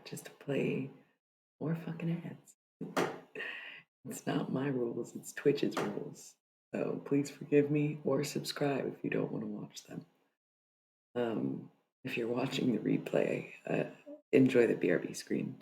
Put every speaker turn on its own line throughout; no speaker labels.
just to play more fucking ads. It's not my rules, it's Twitch's rules. So please forgive me or subscribe if you don't want to watch them. If you're watching the replay, enjoy the BRB screen.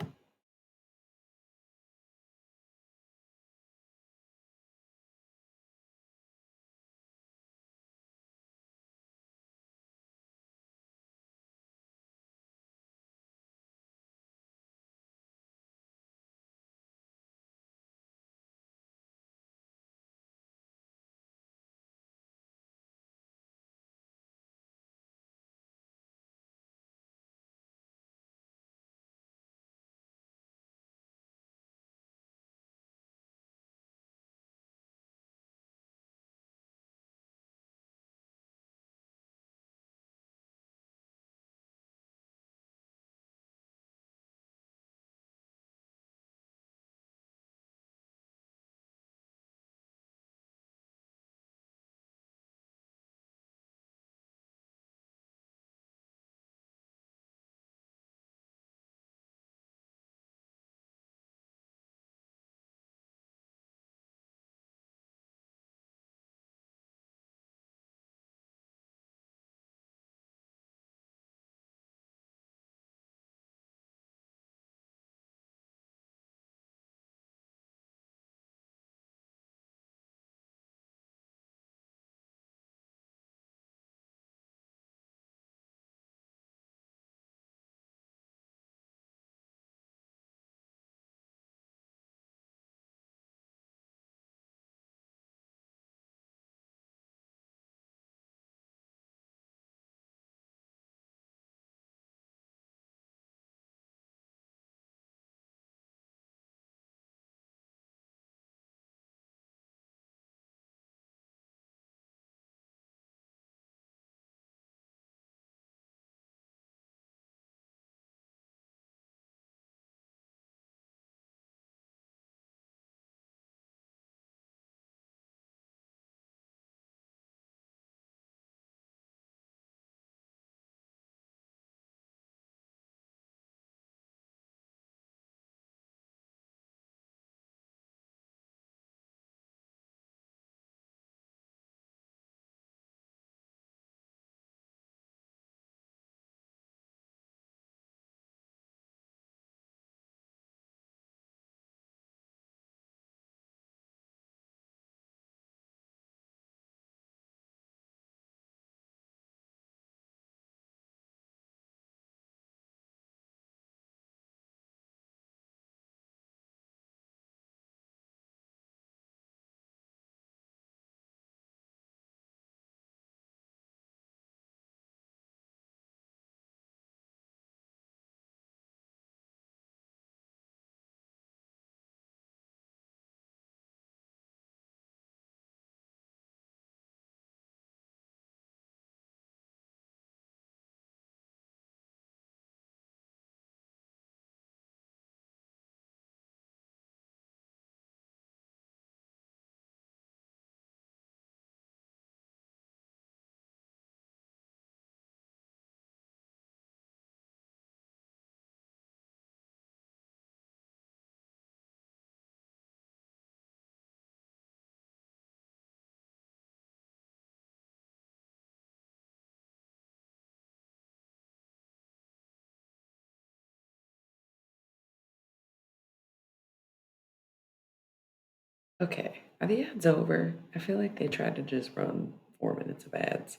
Okay, are the ads over? I feel like they tried to just run 4 minutes of ads.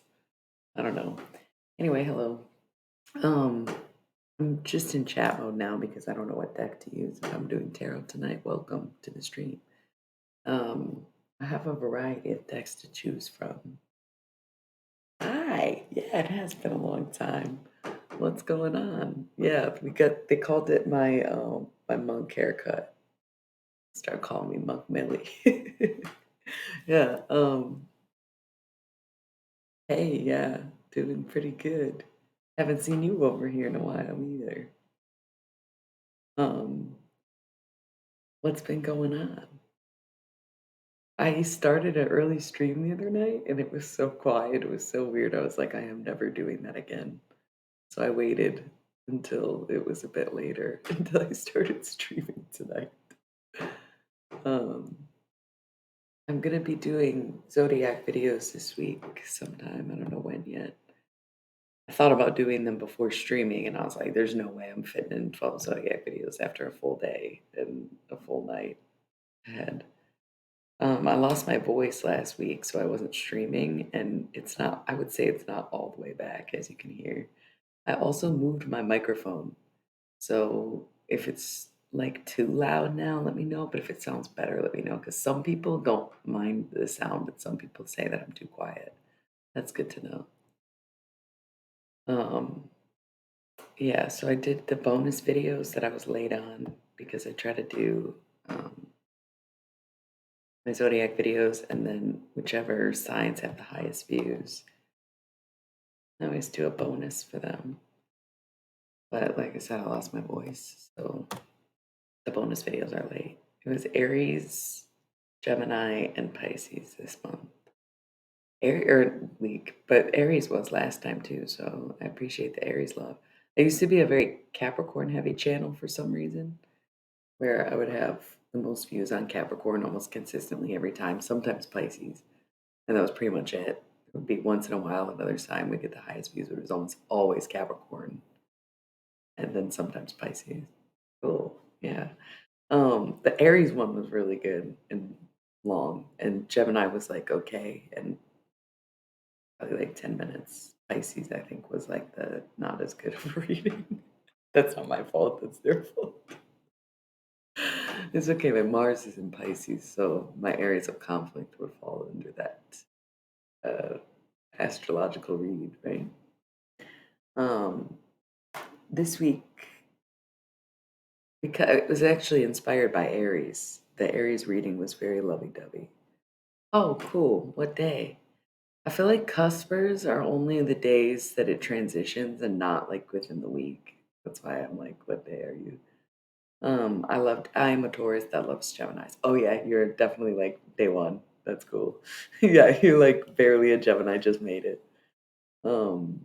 I don't know. Anyway, hello. Um, I'm just in chat mode now because I don't know what deck to use if I'm doing tarot tonight. Welcome to the stream. Um, I have a variety of decks to choose from. Hi, yeah, it has been a long time. What's going on? Yeah, they called it my monk haircut. Start calling me Monk Millie. Yeah, hey, yeah, doing pretty good. Haven't seen you over here in a while either. Um, what's been going on? I started an early stream the other night and it was so quiet. It was so weird. I was like, I am never doing that again. So I waited. until it was a bit later, until I started streaming tonight. Um, I'm gonna be doing Zodiac videos this week sometime. I don't know when yet. I thought about doing them before streaming, and I was like, "There's no way I'm fitting in 12 Zodiac videos after a full day and a full night ahead." I lost my voice last week, so I wasn't streaming, and it's not, I would say it's not all the way back, as you can hear. I also moved my microphone, so if it's like too loud now, let me know. But if it sounds better, let me know. Because some people don't mind the sound, but some people say that I'm too quiet. That's good to know. Um, yeah, so I did the bonus videos that I was late on because I try to do um, my zodiac videos, and then whichever signs have the highest views, I always do a bonus for them. But like I said, I lost my voice, so the bonus videos are late. It was Aries, Gemini, and Pisces this month. Or week, but Aries was last time too, so I appreciate the Aries love. I used to be a very Capricorn heavy channel for some reason, where I would have the most views on Capricorn almost consistently every time, sometimes Pisces, and that was pretty much it. It would be once in a while another sign we get the highest views, but it was almost always Capricorn, and then sometimes Pisces. Cool, yeah. The Aries one was really good and long, and Gemini was like okay, and probably like 10 minutes. Pisces, I think, was like the not as good of a reading. That's not my fault, that's their fault. It's okay, my Mars is in Pisces, so my areas of conflict would fall under that uh, astrological read, right? Um, this week, because it was actually inspired by Aries. The Aries reading was very lovey-dovey. Oh, cool. What day? I feel like cuspers are only the days that it transitions and not like within the week. That's why I'm like, what day are you? I am a Taurus that loves Geminis. Oh yeah, you're definitely like day one. That's cool. Yeah, you're like barely a Gemini, just made it. Um,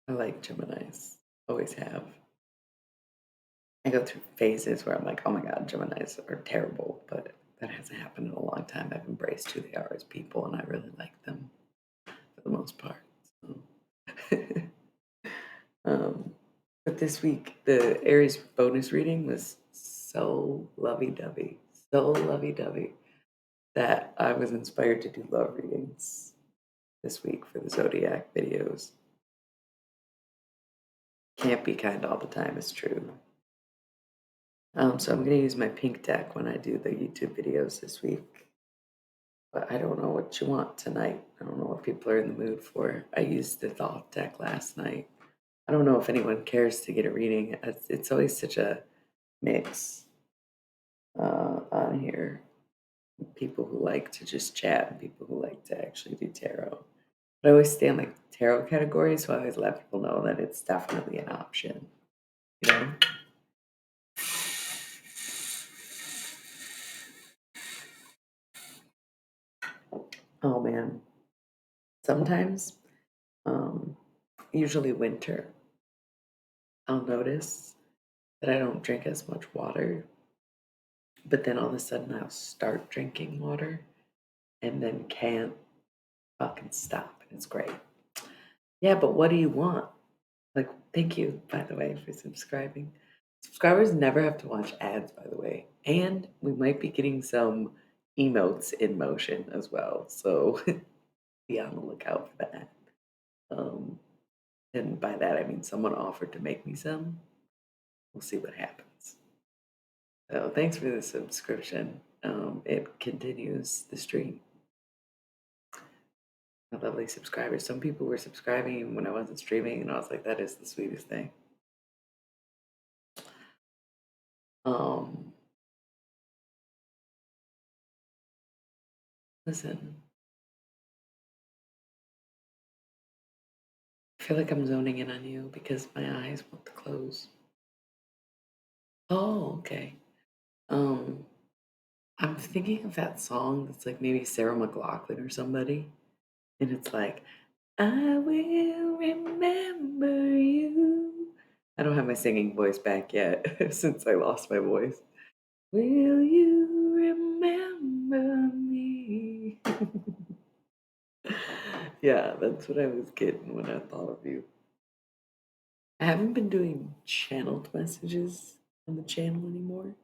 I like Geminis. Always have. I go through phases where I'm like, oh my god, Geminis are terrible, but that hasn't happened in a long time. I've embraced who they are as people, and I really like them for the most part. So. um, but this week, the Aries bonus reading was so lovey-dovey, so lovey-dovey that I was inspired to do love readings this week for the Zodiac videos. Can't be kind all the time, it's true. So I'm going to use my pink deck when I do the YouTube videos this week. But I don't know what you want tonight. I don't know what people are in the mood for. I used the Thoth deck last night. I don't know if anyone cares to get a reading. It's always such a mix on here. People who like to just chat and people who like to actually do tarot. But I always stay in like tarot category, so I always let people know that it's definitely an option. You know? Oh man. Sometimes, um, usually winter, I'll notice that I don't drink as much water, but then all of a sudden I'll start drinking water and then can't fucking stop. And it's great. Yeah, but what do you want? Like, thank you, by the way, for subscribing. Subscribers never have to watch ads, by the way. And we might be getting some emotes in motion as well. So be on the lookout for that. Um, and by that, I mean someone offered to make me some. We'll see what happens. So thanks for the subscription. It continues the stream. My lovely subscribers. Some people were subscribing when I wasn't streaming, and I was like, that is the sweetest thing. Um, listen, I feel like I'm zoning in on you because my eyes want to close. Oh, okay. Um, I'm thinking of that song that's like maybe Sarah McLachlan or somebody, and it's like I will remember you. I don't have my singing voice back yet since I lost my voice. Will you remember me? Yeah, that's what I was getting when I thought of you. I haven't been doing channeled messages on the channel anymore.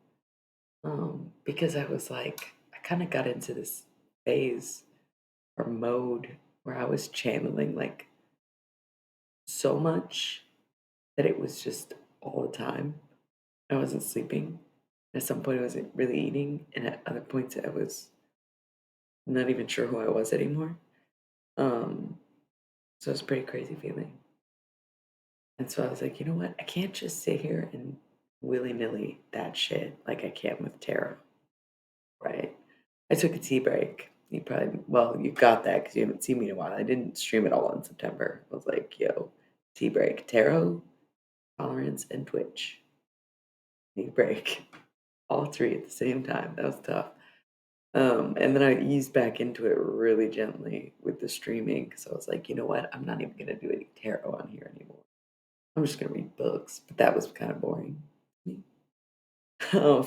Because I was like, I kind of got into this phase or mode where I was channeling like so much that it was just all the time. I wasn't sleeping. At some point, I wasn't really eating, and at other points, I was not even sure who I was anymore. Um, so it's a pretty crazy feeling. And so I was like, you know what? I can't just sit here and willy nilly that shit like I can with tarot, right? I took a tea break. You probably, well, you got that because you haven't seen me in a while. I didn't stream it all in September. I was like, yo, tea break, tarot, tolerance, and Twitch. Tea break. All three at the same time. That was tough. And then I eased back into it really gently with the streaming because I was like, you know what? I'm not even going to do any tarot on here anymore. I'm just going to read books. But that was kind of boring. Um,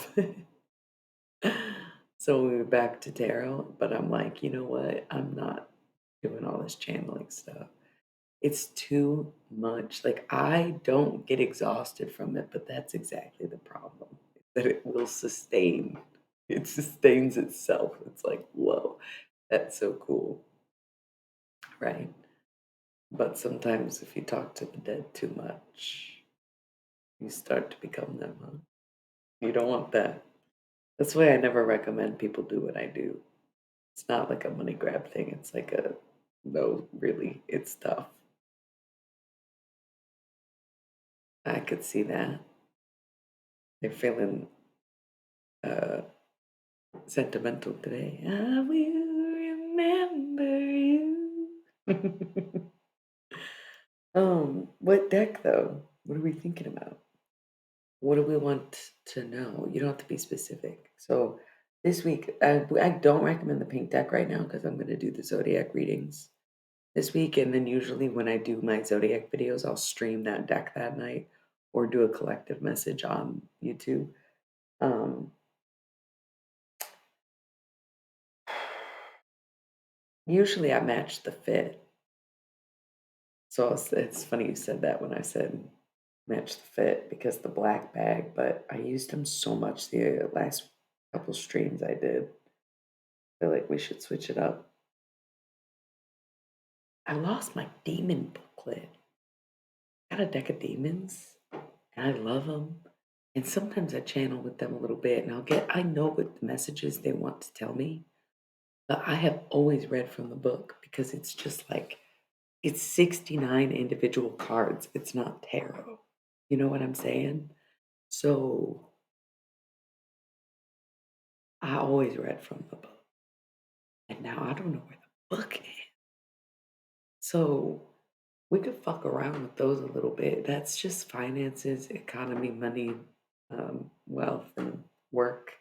so we were back to tarot, but I'm like, you know what? I'm not doing all this channeling stuff. It's too much. Like, I don't get exhausted from it, but that's exactly the problem. That it will sustain. It sustains itself. It's like, whoa, that's so cool, right? But sometimes if you talk to the dead too much, you start to become them, huh? You don't want that. That's why I never recommend people do what I do. It's not like a money grab thing. It's like a no, really, it's tough. I could see that. They're feeling uh sentimental today. I will remember you. What deck though? What are we thinking about? What do we want to know? You don't have to be specific. So this week, I don't recommend the pink deck right now because I'm going to do the zodiac readings this week. And then usually when I do my zodiac videos, I'll stream that deck that night or do a collective message on YouTube. Um, Usually I match the fit. So it's funny you said that when I said match the fit because the black bag, but I used them so much the last couple streams I did. I feel like we should switch it up. I lost my demon booklet. Got a deck of demons, and I love them. And sometimes I channel with them a little bit, and I know what the messages they want to tell me, but I have always read from the book because it's just like, it's 69 individual cards. It's not tarot. You know what I'm saying? So I always read from the book. And now I don't know where the book is. So we could fuck around with those a little bit. That's just finances, economy, money, wealth, and work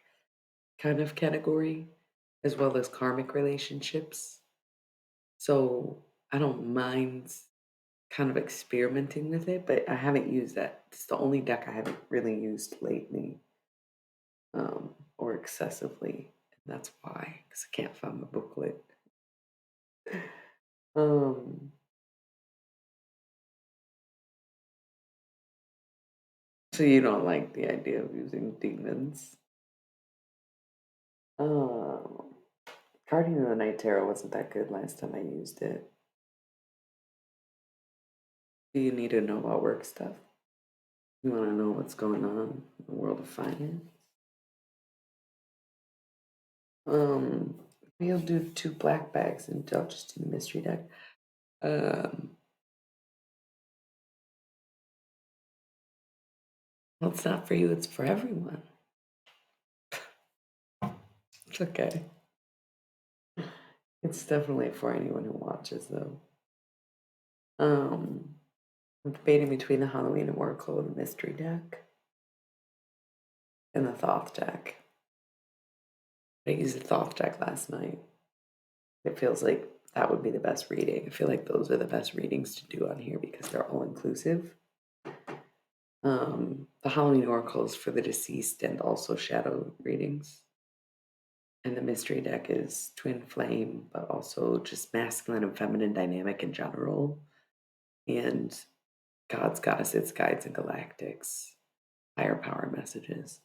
kind of category, as well as karmic relationships. So I don't mind kind of experimenting with it, but I haven't used that. It's the only deck I haven't really used lately, or excessively. And that's why, because I can't find the booklet. Um, so you don't like the idea of using demons? Um, Guardian of the Night Tarot wasn't that good last time I used it. Do you need to know about work stuff? You want to know what's going on in the world of finance? Um, we'll do two black bags and I'll just do the mystery deck. Um, well, it's not for you, it's for everyone. It's okay. It's definitely for anyone who watches, though. Um, I'm debating between the Halloween and Oracle the mystery deck and the Thoth deck. I used the Thoth deck last night. It feels like that would be the best reading. I feel like those are the best readings to do on here because they're all inclusive. The Halloween oracles for the deceased and also shadow readings. And the mystery deck is twin flame, but also just masculine and feminine dynamic in general. And gods, goddesses, guides, and galactics, higher power messages.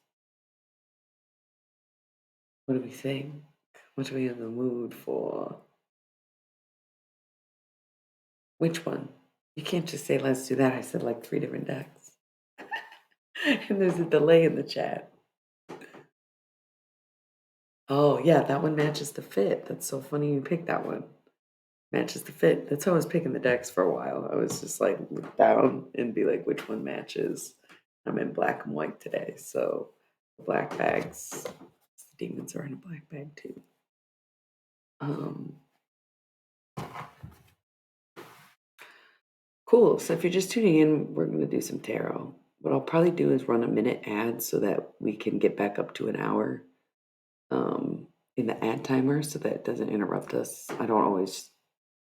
What do we think? What are we in the mood for? Which one? You can't just say, let's do that. I said like 3 different decks. And there's a delay in the chat. Oh, yeah, that one matches the fit. That's so funny you picked that one. Matches the fit. That's how I was picking the decks for a while. I was just like, look down and be like, which one matches? I'm in black and white today. So the black bags, the demons are in a black bag too. Cool. So if you're just tuning in, we're going to do some tarot. What I'll probably do is run a minute ad so that we can get back up to an hour in the ad timer so that it doesn't interrupt us. I don't always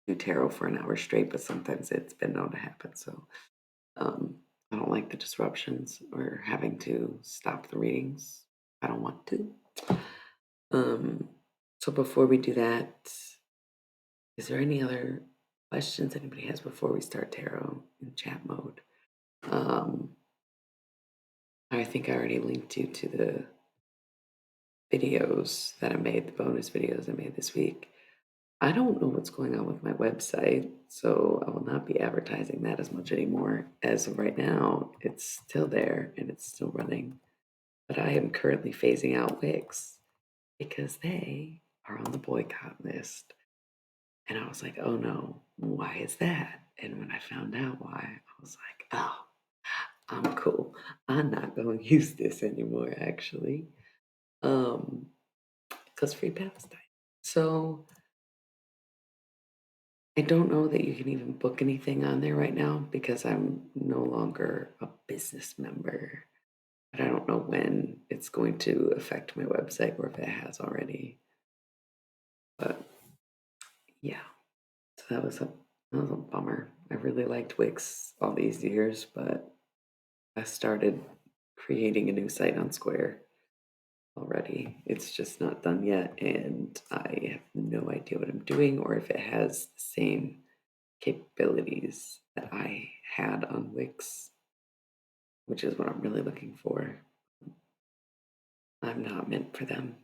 do tarot for an hour straight, but sometimes it's been known to happen. So I don't like the disruptions or having to stop the readings. I don't want to. So before we do that, is there any other questions anybody has before we start tarot in chat mode? I think I already linked you to the videos that I made, the bonus videos I made this week. I don't know what's going on with my website, so I will not be advertising that as much anymore. As of right now, it's still there and it's still running. But I am currently phasing out Wix because they are on the boycott list. And I was like, oh no, why is that? And when I found out why, I was like, oh, I'm cool. I'm not going to use this anymore, actually. Because free Palestine. So I don't know that you can even book anything on there right now because I'm no longer a business member. But I don't know when it's going to affect my website or if it has already. But yeah, so that was a bummer. I really liked Wix all these years, but I started creating a new site on Square already. It's just not done yet, and I have no idea what I'm doing or if it has the same capabilities that I had on Wix, which is what I'm really looking for. I'm not meant for them.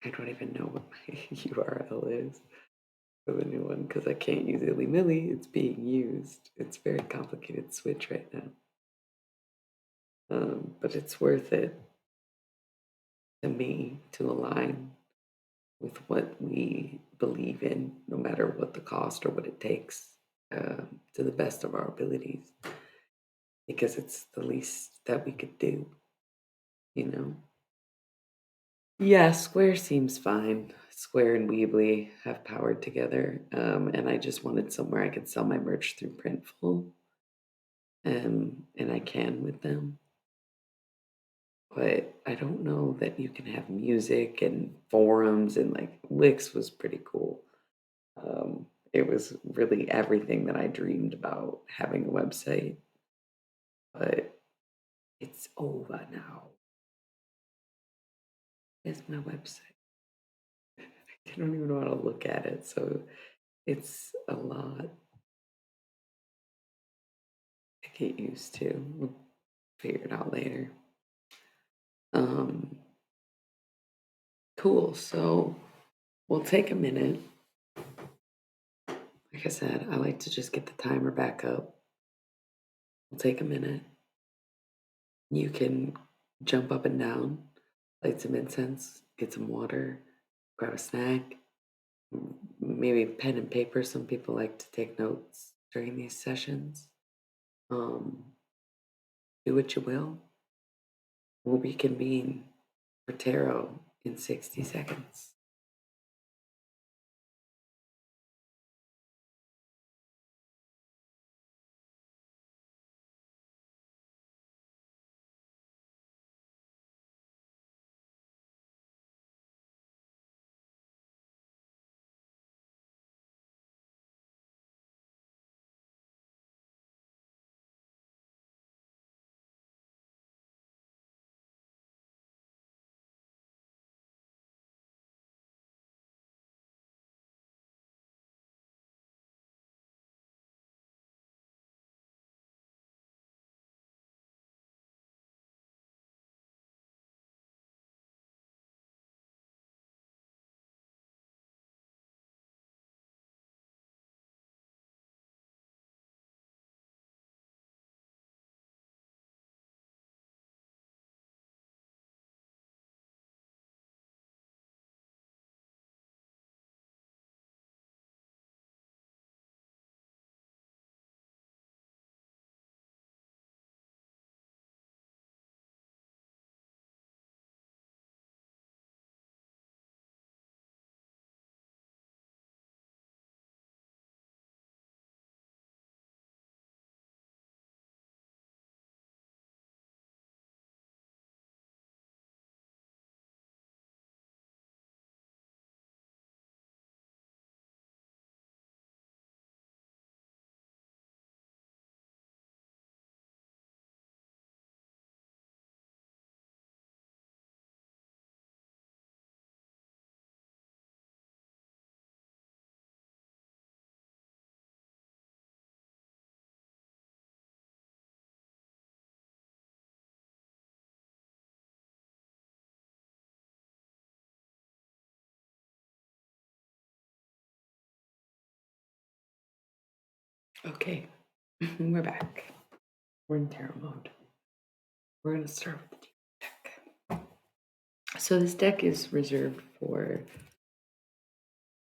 I don't even know what my URL is for the new one because I can't use Illy Milly. It's being used. It's a very complicated switch right now. But it's worth it to me to align with what we believe in, no matter what the cost or what it takes, to the best of our abilities, because it's the least that we could do, you know? Yeah, Square seems fine. Square and Weebly have powered together, and I just wanted somewhere I could sell my merch through Printful, and I can with them. But I don't know that you can have music and forums, and like Wix was pretty cool. It was really everything that I dreamed about having a website, but it's over now. It's my website. I don't even know how to look at it, so it's a lot to get used to. We'll figure it out later. Um, cool. So we'll take a minute. Like I said, I like to just get the timer back up. We'll take a minute. You can jump up and down, light some incense, get some water, grab a snack, maybe pen and paper. Some people like to take notes during these sessions. Um, do what you will. We'll reconvene for tarot in 60 seconds. Okay, we're back. We're in tarot mode. We're going to start with the deck. So this deck is reserved for,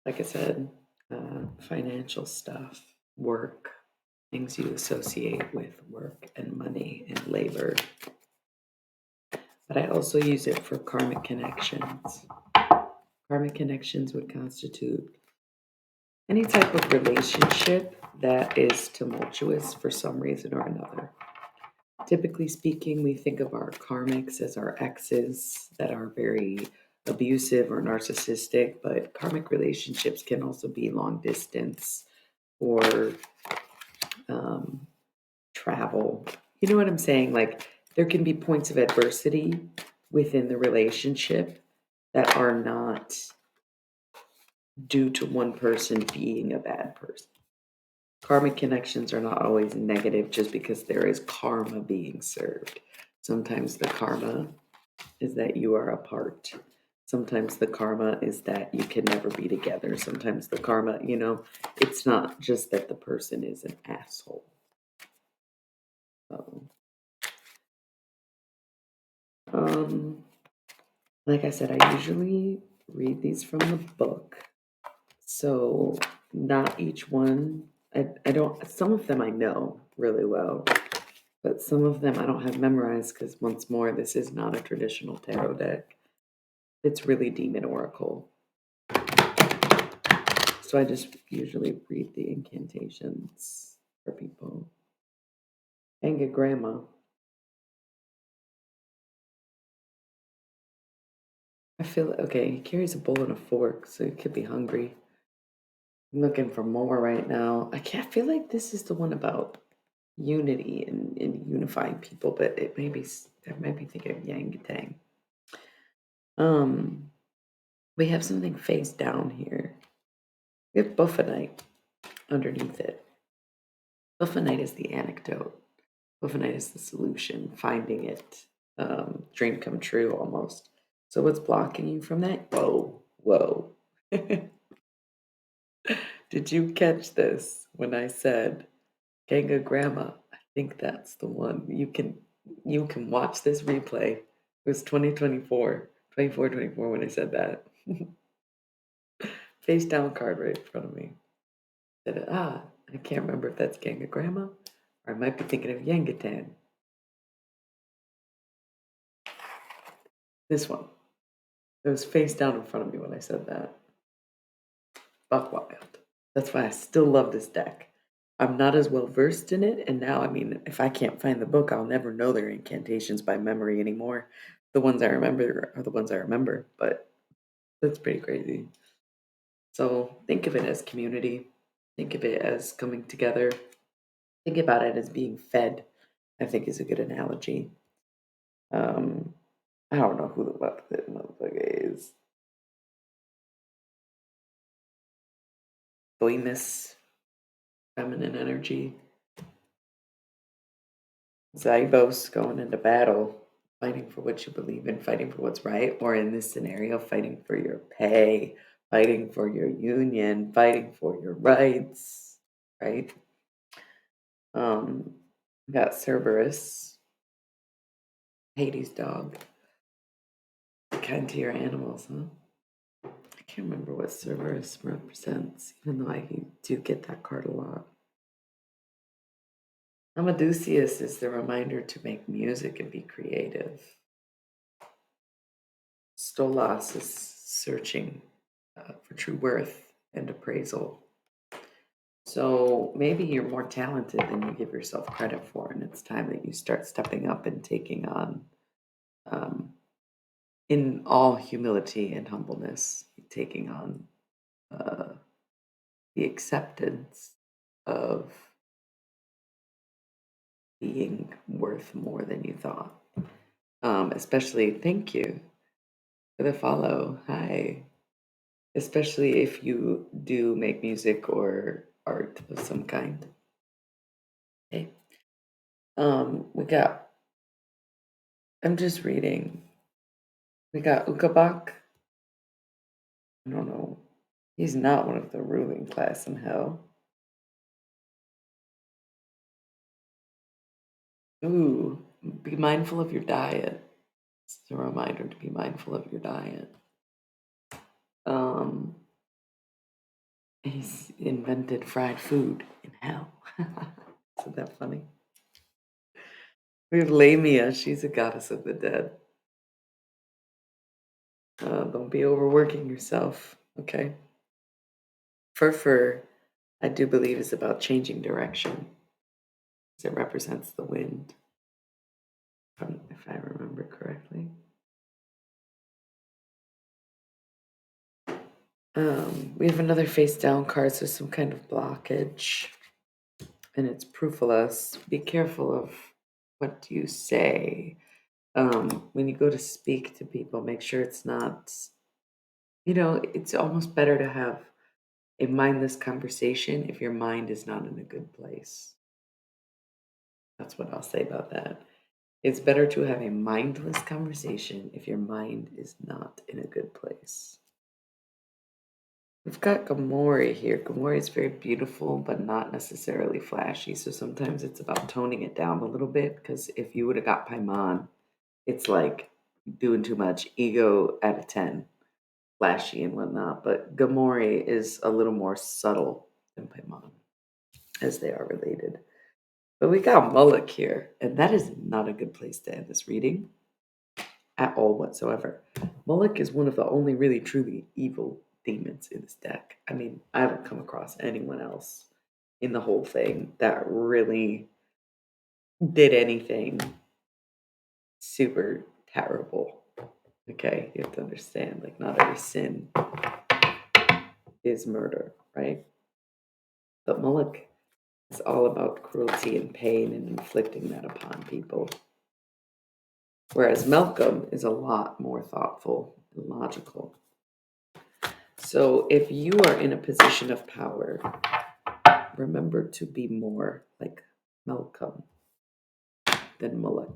like I said, financial stuff, work, things you associate with work and money and labor. But I also use it for karmic connections. Karmic connections would constitute any type of relationship that is tumultuous for some reason or another. Typically speaking, we think of our karmics as our exes that are very abusive or narcissistic, but karmic relationships can also be long distance or um, travel. You know what I'm saying? Like, there can be points of adversity within the relationship that are not due to one person being a bad person. Karmic connections are not always negative just because there is karma being served. Sometimes the karma is that you are apart. Sometimes the karma is that you can never be together. Sometimes the karma, it's not just that the person is an asshole. So, um, like I said, I usually read these from the book. So not each one, I don't, some of them I know really well, but some of them I don't have memorized because once more, this is not a traditional tarot deck. It's really Demon Oracle. So I just usually read the incantations for people. Enneagramma. I feel okay. He carries a bowl and a fork, so he could be hungry. I'm looking for more right now. I can't feel like this is the one about unity and unifying people, but it may be. I might be thinking of Yang Tang. Um, we have something face down here. We have Buffonite underneath it. Buffonite is the anecdote. Buffonite is the solution. Finding it, dream come true almost. So what's blocking you from that? Whoa, whoa. Did you catch this when I said Ganga Grandma? I think that's the one. You can watch this replay. It was 2024, 24, 24 when I said that. Face down card right in front of me. Said, I can't remember if that's Ganga Grandma or I might be thinking of Yangatan. This one. It was face down in front of me when I said that. Buck wild. That's why I still love this deck. I'm not as well versed in it, and now, I mean, if I can't find the book, I'll never know their incantations by memory anymore. The ones I remember are the ones I remember, but that's pretty crazy. So think of it as community. Think of it as coming together. Think about it as being fed, I think is a good analogy. Um, I don't know who the what the motherfucker is. Boyness, feminine energy. Zybos going into battle, fighting for what you believe in, fighting for what's right, or in this scenario, fighting for your pay, fighting for your union, fighting for your rights, right? We got Cerberus, Hades dog, kind to your animals, huh? I can't remember what Cerberus represents, even though I do get that card a lot. Amadusius is the reminder to make music and be creative. Stolas is searching for true worth and appraisal. So maybe you're more talented than you give yourself credit for, and it's time that you start stepping up and taking on, um, in all humility and humbleness, taking on uh, the acceptance of being worth more than you thought. Especially, thank you for the follow. Hi. Especially if you do make music or art of some kind. Okay. We got, I'm just reading. We got Ukabak. I don't know. He's not one of the ruling class in hell. Ooh, be mindful of your diet. It's a reminder to be mindful of your diet. Um, he's invented fried food in hell. Isn't that funny? We have Lamia. She's a goddess of the dead. Don't be overworking yourself. Okay. Fur, I do believe, is about changing direction, because it represents the wind, if I remember correctly. We have another face down card, so some kind of blockage, and it's proof-less. Be careful of what you say. When you go to speak to people, make sure it's not, it's almost better to have a mindless conversation if your mind is not in a good place. That's what I'll say about that. It's better to have a mindless conversation if your mind is not in a good place. We've got Gamori here. Gamori is very beautiful, but not necessarily flashy. So sometimes it's about toning it down a little bit. Because if you would have got Paimon, it's like doing too much. Ego at a 10, flashy and whatnot. But Gamori is a little more subtle than Paimon, as they are related. But we got Mullock here, and that is not a good place to end this reading at all whatsoever. Mullock is one of the only really truly evil demons in this deck. I mean, I haven't come across anyone else in the whole thing that really did anything super terrible. Okay, you have to understand, like, not every sin is murder, right? But Mullock is all about cruelty and pain and inflicting that upon people. Whereas Malcolm is a lot more thoughtful and logical. So if you are in a position of power, remember to be more like Malcolm than Mullock.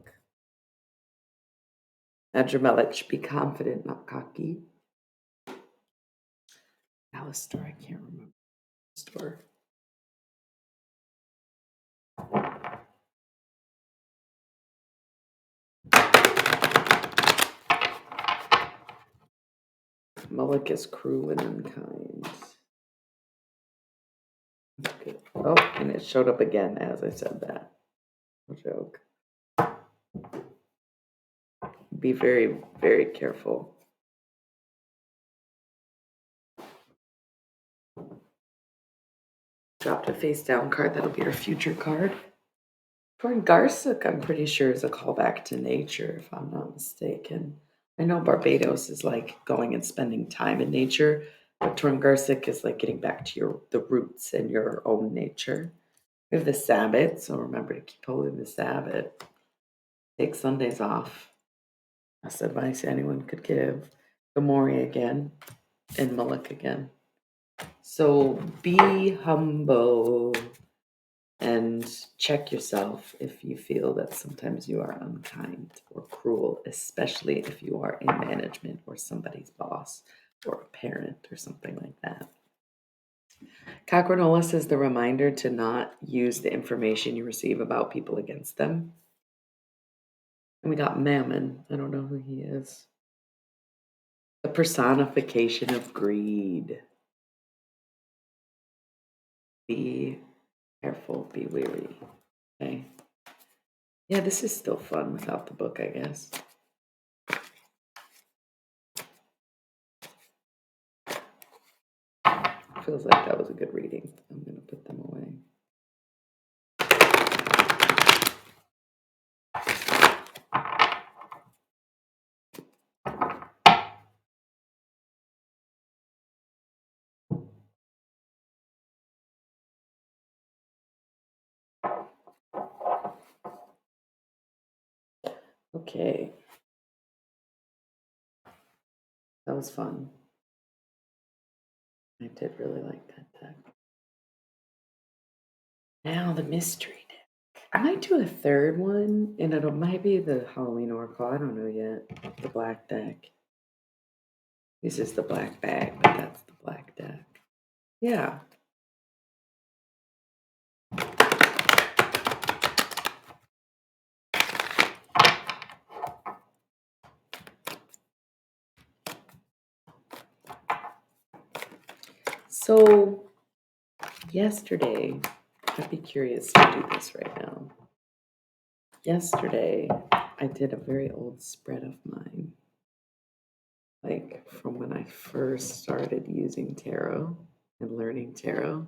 Adramelech, be confident, not cocky. Alistair, I can't remember. Alistair. Mullock is cruel and unkind. Okay. Oh, and it showed up again as I said that. No joke. Be very, very careful. Dropped a face down card. That'll be our future card. Garsuk, I'm pretty sure, is a callback to nature, if I'm not mistaken. I know Barbados is like going and spending time in nature, but Garsuk is like getting back to the roots and your own nature. We have the Sabbath, so remember to keep holding the Sabbath. Take Sundays off. That's advice anyone could give. Gamori again, and Mullock again. So be humble and check yourself if you feel that sometimes you are unkind or cruel, especially if you are in management or somebody's boss or a parent or something like that. Cochranola says the reminder to not use the information you receive about people against them. And we got Mammon. I don't know who he is. The personification of greed. Be careful, be wary. Okay. Yeah, this is still fun without the book, I guess. Feels like that was a good reading. I'm going to put them away. Okay. That was fun. I did really like that deck. Now the mystery deck. I might do a third one, and it might be the Halloween Oracle. I don't know yet. The black deck. This is the black bag, but that's the black deck. Yeah. So yesterday, I'd be curious to do this right now. Yesterday, I did a very old spread of mine, like from when I first started using tarot and learning tarot.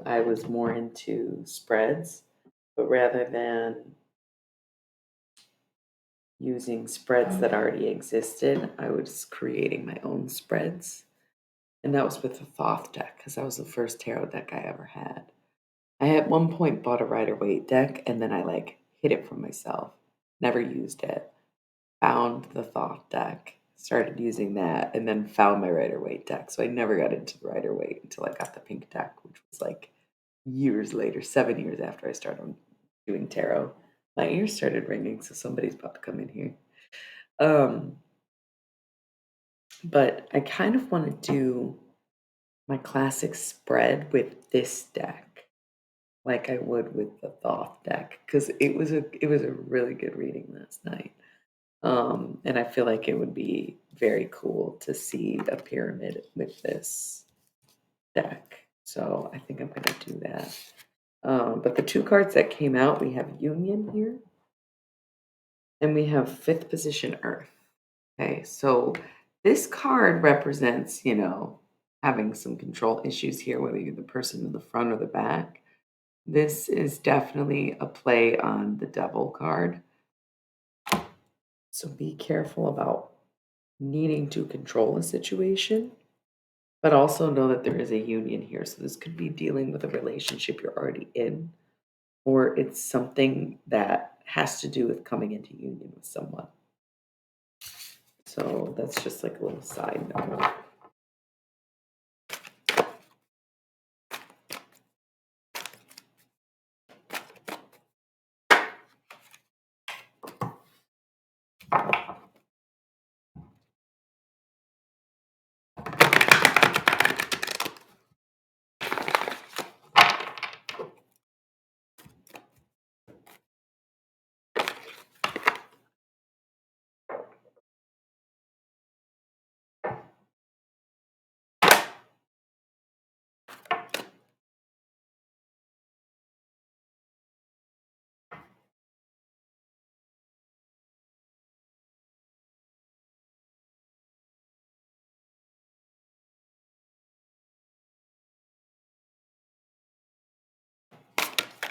I was more into spreads, but rather than using spreads that already existed, I was creating my own spreads. And that was with the Thoth deck because that was the first tarot deck I ever had. I at one point bought a Rider Waite deck and then I like hid it from myself. Never used it. Found the Thoth deck, started using that, and then found my Rider Waite deck. So I never got into the Rider Waite until I got the pink deck, which was like years later, 7 years after I started doing tarot. My ears started ringing, so somebody's about to come in here. Um, but I kind of want to do my classic spread with this deck, like I would with the Thoth deck, because it was a really good reading last night. And I feel like it would be very cool to see a pyramid with this deck. So I think I'm gonna do that. But the two cards that came out, we have Union here, and we have fifth position Earth. Okay, so this card represents, having some control issues here, whether you're the person in the front or the back. This is definitely a play on the Devil card. So be careful about needing to control a situation, but also know that there is a union here. So this could be dealing with a relationship you're already in, or it's something that has to do with coming into union with someone. So that's just like a little side note.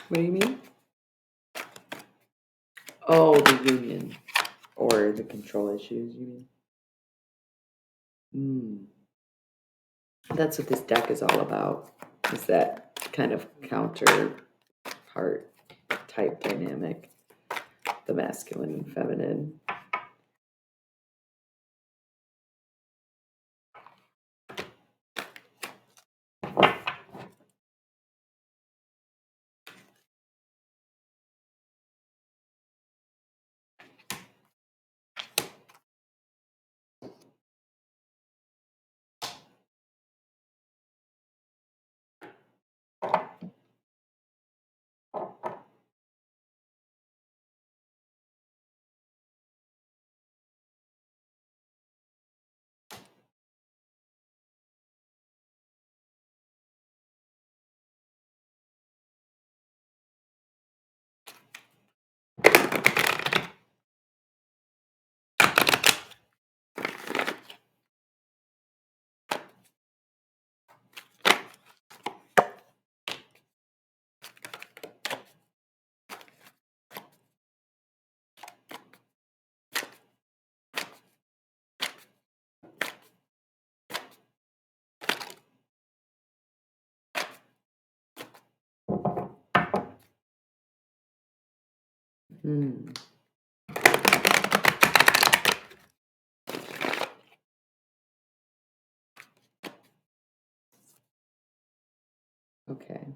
What do you mean? Oh, the union or the control issues, you mean? That's what this deck is all about, is that kind of counterpart type dynamic, the masculine and feminine. Hmm. Okay.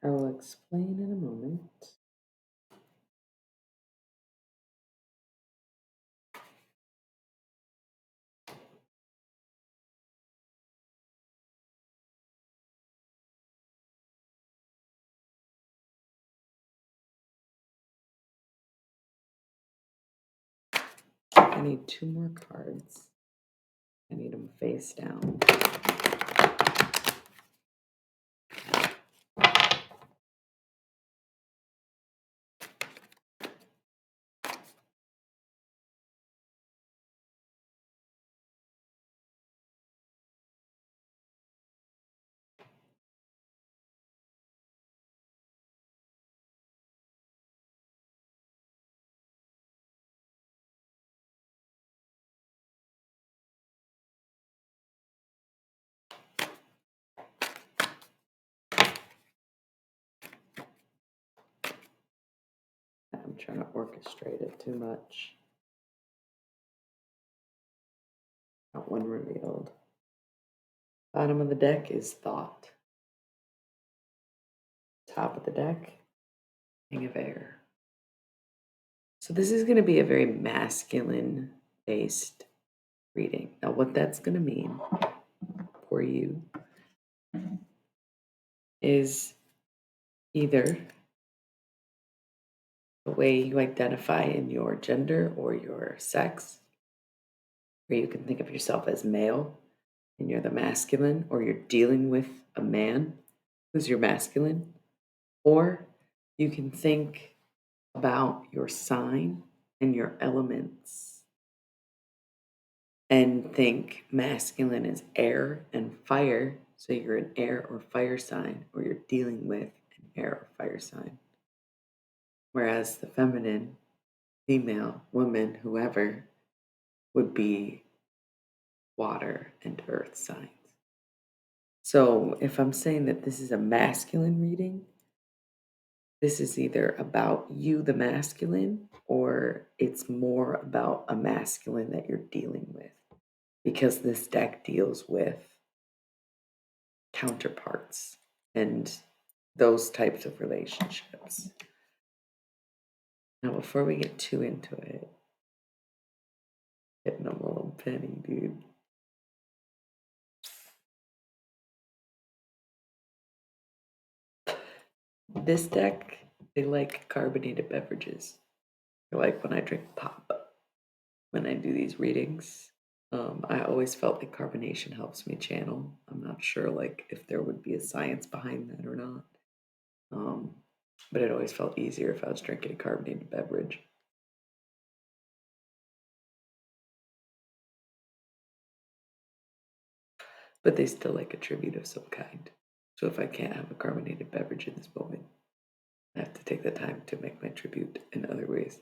I will explain in a moment. I need two more cards. I need them face down. I'm trying to orchestrate it too much. Not one revealed. Bottom of the deck is thought. Top of the deck, King of Air. So this is going to be a very masculine based reading. Now, what that's going to mean for you is either the way you identify in your gender or your sex, where you can think of yourself as male and you're the masculine, or you're dealing with a man who's your masculine, or you can think about your sign and your elements and think masculine is air and fire, so you're an air or fire sign, or you're dealing with an air or fire sign. Whereas the feminine, female, woman, whoever, would be water and earth signs. So if I'm saying that this is a masculine reading, this is either about you, the masculine, or it's more about a masculine that you're dealing with. Because this deck deals with counterparts and those types of relationships. Now, before we get too into it, hitting a little penny, dude. This deck, they like carbonated beverages. They like when I drink pop, when I do these readings. I always felt like carbonation helps me channel. I'm not sure like if there would be a science behind that or not. But it always felt easier if I was drinking a carbonated beverage. But they still like a tribute of some kind. So if I can't have a carbonated beverage in this moment, I have to take the time to make my tribute in other ways.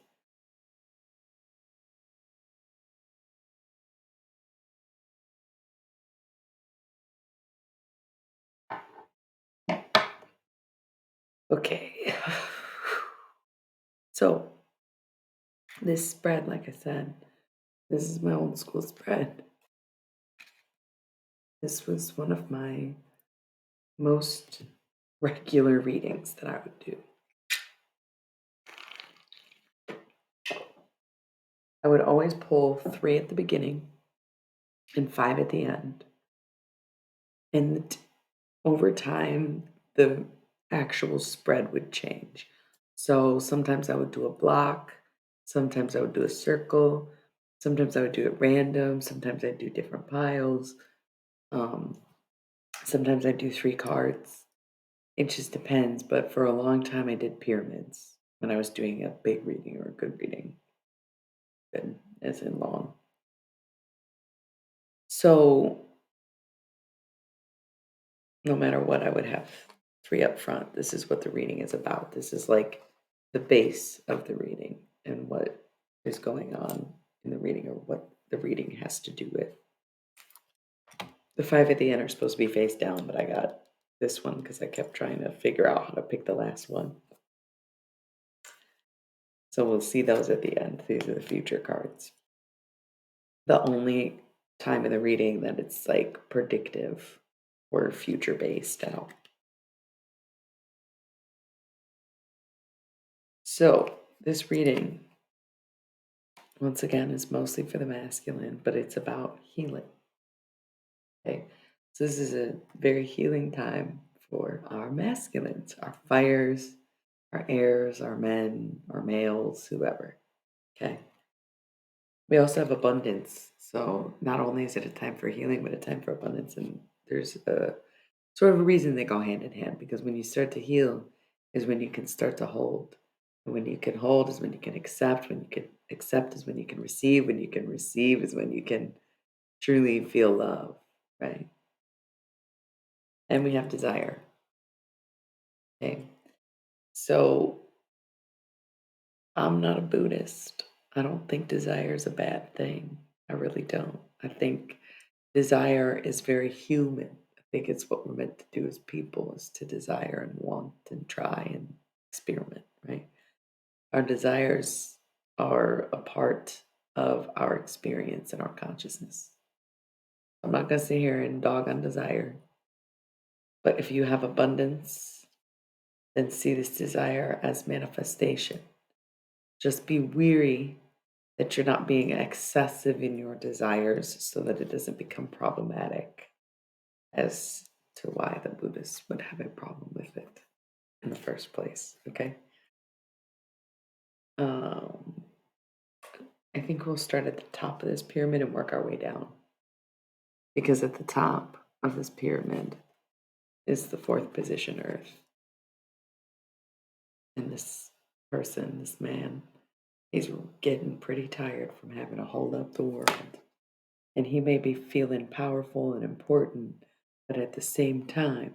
Okay. So, this spread, like I said, this is my old school spread. This was one of my most regular readings that I would do. I would always pull 3 at the beginning and 5 at the end. And over time, the actual spread would change. So sometimes I would do a block, sometimes I would do a circle, sometimes I would do it random, sometimes I'd do different piles, um, sometimes I'd do 3 cards. It just depends. But for a long time, I did pyramids when I was doing a big reading or a good reading, good as in long. So no matter what, I would have 3 up front. This is what the reading is about. This is like the base of the reading and what is going on in the reading or what the reading has to do with. The 5 at the end are supposed to be face down, but I got this one because I kept trying to figure out how to pick the last one. So we'll see those at the end. These are the future cards. The only time in the reading that it's like predictive or future based out. So this reading, once again, is mostly for the masculine, but it's about healing. Okay, so this is a very healing time for our masculines, our fires, our airs, our men, our males, whoever. Okay, We also have abundance. So not only is it a time for healing, but a time for abundance. And there's a sort of a reason they go hand in hand because when you start to heal is when you can start to hold. And when you can hold is when you can accept. When you can accept is when you can receive. When you can receive is when you can truly feel love, right? And we have desire. Okay. So I'm not a Buddhist. I don't think desire is a bad thing. I really don't. I think desire is very human. I think it's what we're meant to do as people is to desire and want and try and experiment, right? Our desires are a part of our experience and our consciousness. I'm not going to sit here and dog on desire, but if you have abundance, then see this desire as manifestation. Just be weary that you're not being excessive in your desires so that it doesn't become problematic as to why the Buddhists would have a problem with it in the first place. Okay. Um, I think we'll start at the top of this pyramid and work our way down. Because at the top of this pyramid is the fourth position Earth. And this person, this man, he's getting pretty tired from having to hold up the world. And he may be feeling powerful and important, but at the same time,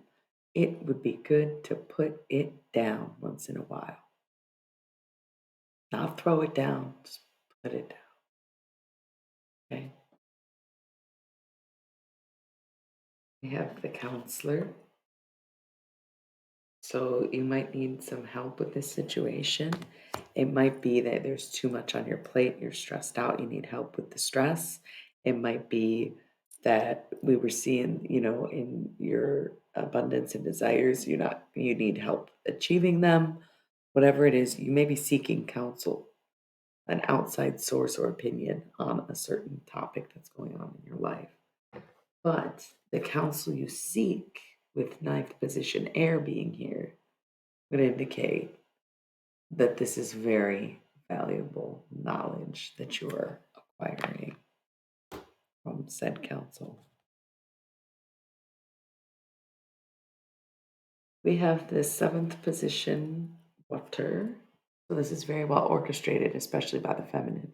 it would be good to put it down once in a while. Not throw it down, just put it down. Okay. We have the counselor. So you might need some help with this situation. It might be that there's too much on your plate, you're stressed out, you need help with the stress. It might be that we were seeing, in your abundance and desires, you need help achieving them. Whatever it is, you may be seeking counsel, an outside source or opinion on a certain topic that's going on in your life. But the counsel you seek with ninth position air being here would indicate that this is very valuable knowledge that you are acquiring from said counsel. We have the seventh position water. So this is very well orchestrated, especially by the feminine.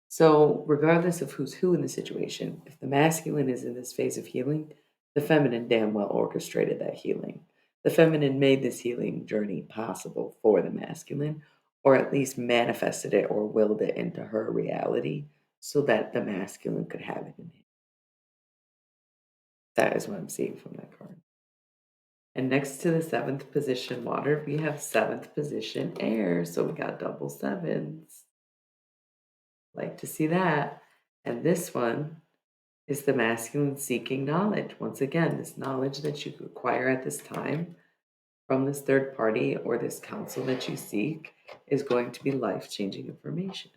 So, regardless of who's who in the situation, if the masculine is in this phase of healing, the feminine damn well orchestrated that healing. The feminine made this healing journey possible for the masculine, or at least manifested it or willed it into her reality so that the masculine could have it in him. That is what I'm seeing from that card. And next to the seventh position water, we have seventh position air. So we got double sevens. Like to see that. And this one is the masculine seeking knowledge. Once again, this knowledge that you acquire at this time from this third party or this counsel that you seek is going to be life changing information.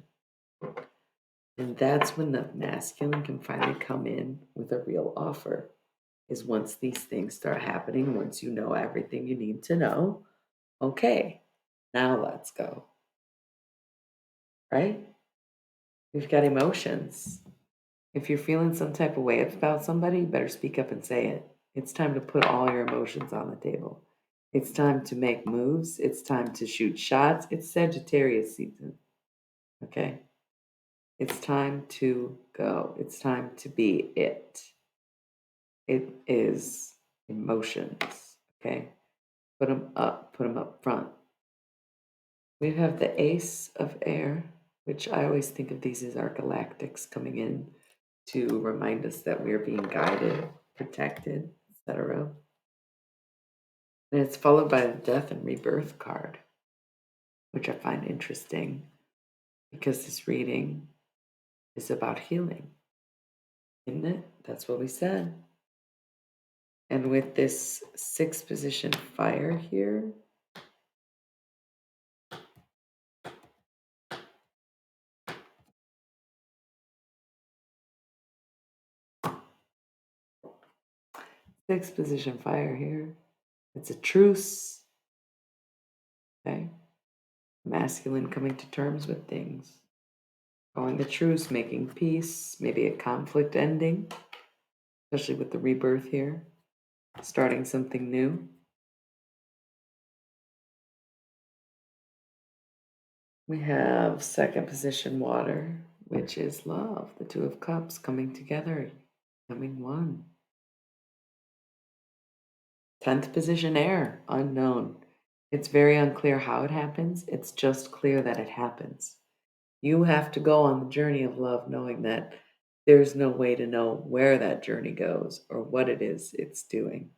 And that's when the masculine can finally come in with a real offer. Is once these things start happening, once you know everything you need to know, okay, now let's go. Right? We've got emotions. If you're feeling some type of way about somebody, you better speak up and say it. It's time to put all your emotions on the table. It's time to make moves. It's time to shoot shots. It's Sagittarius season. Okay? It's time to go. It's time to be it. It is emotions. Okay? Put them up front. We have the Ace of Air, which I always think of these as our galactics coming in to remind us that we're being guided, protected, etc. And it's followed by the Death and Rebirth card, which I find interesting because this reading is about healing, isn't it? That's what we said. And with this sixth position fire here, sixth position fire here, it's a truce, okay? Masculine coming to terms with things. Going the truce, making peace, maybe a conflict ending, especially with the rebirth here, starting something new. We have second position water, which is love, the Two of Cups coming together, becoming one. 10th position air, unknown. It's very unclear how it happens. It's just clear that it happens. You have to go on the journey of love knowing that there's no way to know where that journey goes or what it is it's doing.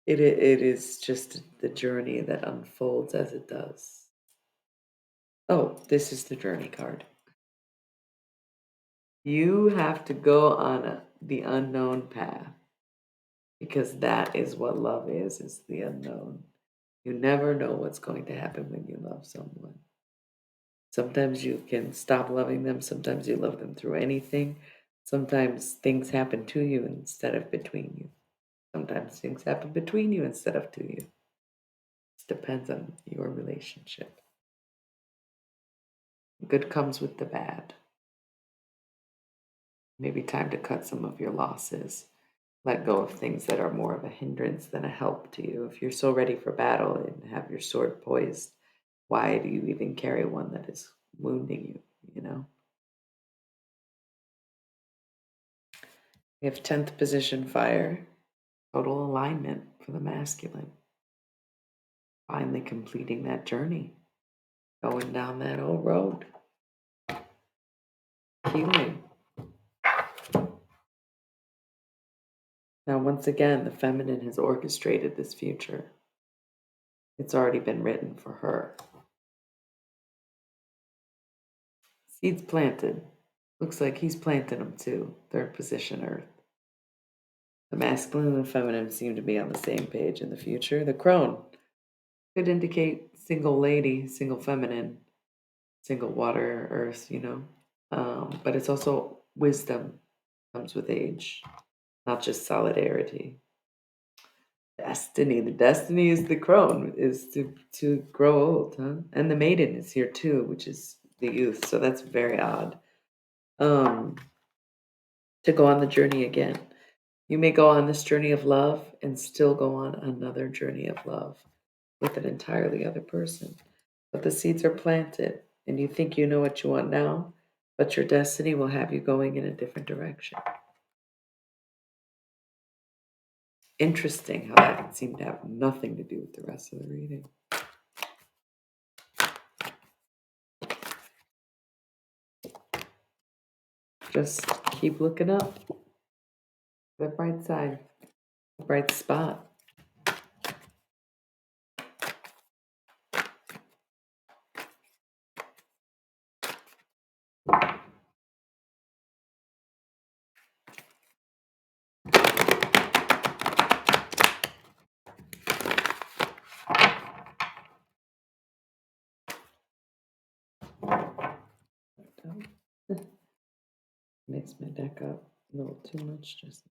It is just the journey that unfolds as it does. Oh, this is the journey card. You have to go on the unknown path because that is what love is the unknown. You never know what's going to happen when you love someone. Sometimes you can stop loving them, sometimes you love them through anything. Sometimes things happen to you instead of between you. Sometimes things happen between you instead of to you. It depends on your relationship. Good comes with the bad. Maybe time to cut some of your losses. Let go of things that are more of a hindrance than a help to you. If you're so ready for battle and have your sword poised, why do you even carry one that is wounding you, you know? We have 10th position fire, total alignment for the masculine. Finally completing that journey, going down that old road, healing. Now, once again, the feminine has orchestrated this future. It's already been written for her. Seeds planted. Looks like he's planted them too. Third position Earth. The masculine and the feminine seem to be on the same page in the future. The crone could indicate single lady, single feminine, single water, earth, you know. But it's also wisdom comes with age, not just solidarity. Destiny. The destiny is the crone, is to grow old, huh? And the maiden is here too, which is the youth. So that's very odd. Um, to go on the journey again. You may go on this journey of love and still go on another journey of love with an entirely other person. But the seeds are planted, and you think you know what you want now, but your destiny will have you going in a different direction. Interesting how that can seem to have nothing to do with the rest of the reading. Just keep looking up the bright side, the bright spot. Makes my deck up a little too much. Just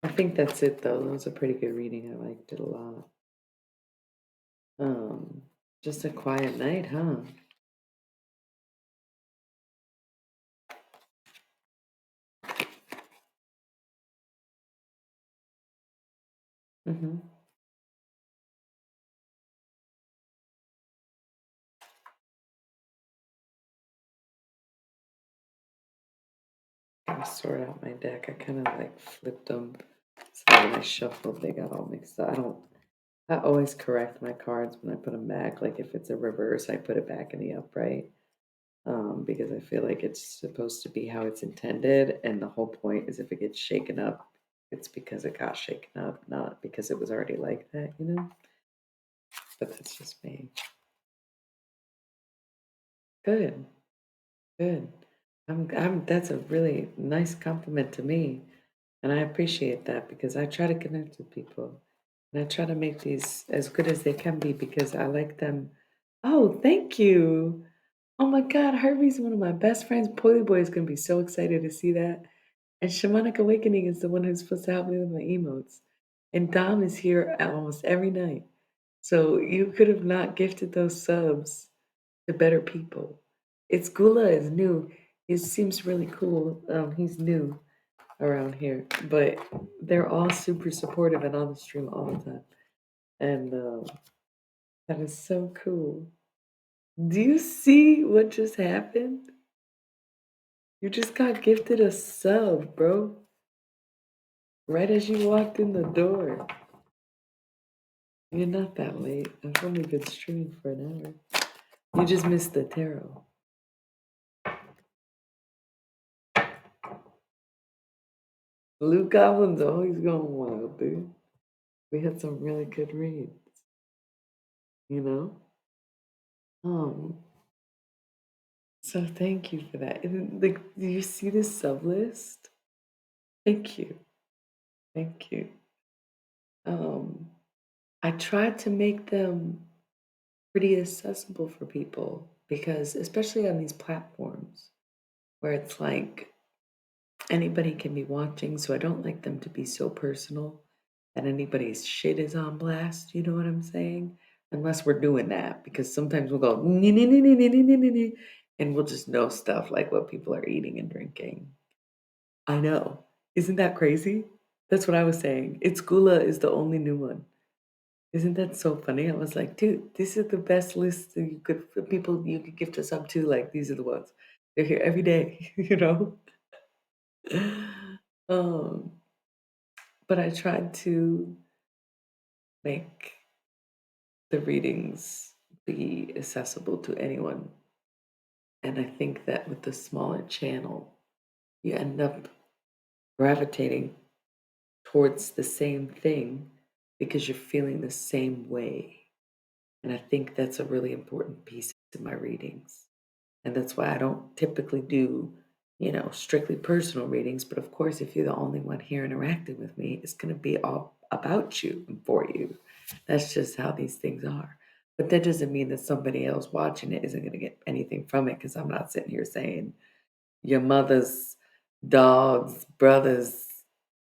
I think that's it though. That was a pretty good reading. I liked it a lot. Um, just a quiet night, huh? Mm-hmm. I sort out my deck. I kind of like flipped them. So when I shuffled, they got all mixed up. I always correct my cards when I put them back. Like if it's a reverse, I put it back in the upright. Because I feel like it's supposed to be how it's intended. And the whole point is if it gets shaken up, it's because it got shaken up, not because it was already like that, you know? But that's just me. Good, good. That's a really nice compliment to me. And I appreciate that because I try to connect with people and I try to make these as good as they can be because I like them. Oh, thank you. Oh my God, Harvey's one of my best friends. Poly Boy is going to be so excited to see that. And Shamanic Awakening is the one who's supposed to help me with my emotes. And Dom is here almost every night. So you could have not gifted those subs to better people. It's Gula is new. He seems really cool. He's new around here, but they're all super supportive and on the stream all the time, and that is so cool. Do you see what just happened? You just got gifted a sub, bro. Right as you walked in the door. You're not that late. I've only been streaming for an hour. You just missed the tarot. Blue Goblin's always going wild, dude. We had some really good reads, you know? Um, so thank you for that. And like, do you see this sub list? Thank you. Thank you. Um, I tried to make them pretty accessible for people because, especially on these platforms where it's like anybody can be watching, so I don't like them to be so personal that anybody's shit is on blast. You know what I'm saying? Unless we're doing that, because sometimes we'll go "Nee, nee, nee, nee, nee, nee, nee, nee, nee," and we'll just know stuff like what people are eating and drinking. I know. Isn't that crazy? That's what I was saying. It's Gula is the only new one. Isn't that so funny? I was like, dude, this is the best list that you could for people you could gift us up to. Like these are the ones. They're here every day, you know? Um, but I tried to make the readings be accessible to anyone. And I think that with the smaller channel, you end up gravitating towards the same thing because you're feeling the same way. And I think that's a really important piece to my readings. And that's why I don't typically do, strictly personal readings. But of course, if you're the only one here interacting with me, it's going to be all about you and for you. That's just how these things are. But that doesn't mean that somebody else watching it isn't going to get anything from it because I'm not sitting here saying your mother's dog's brother's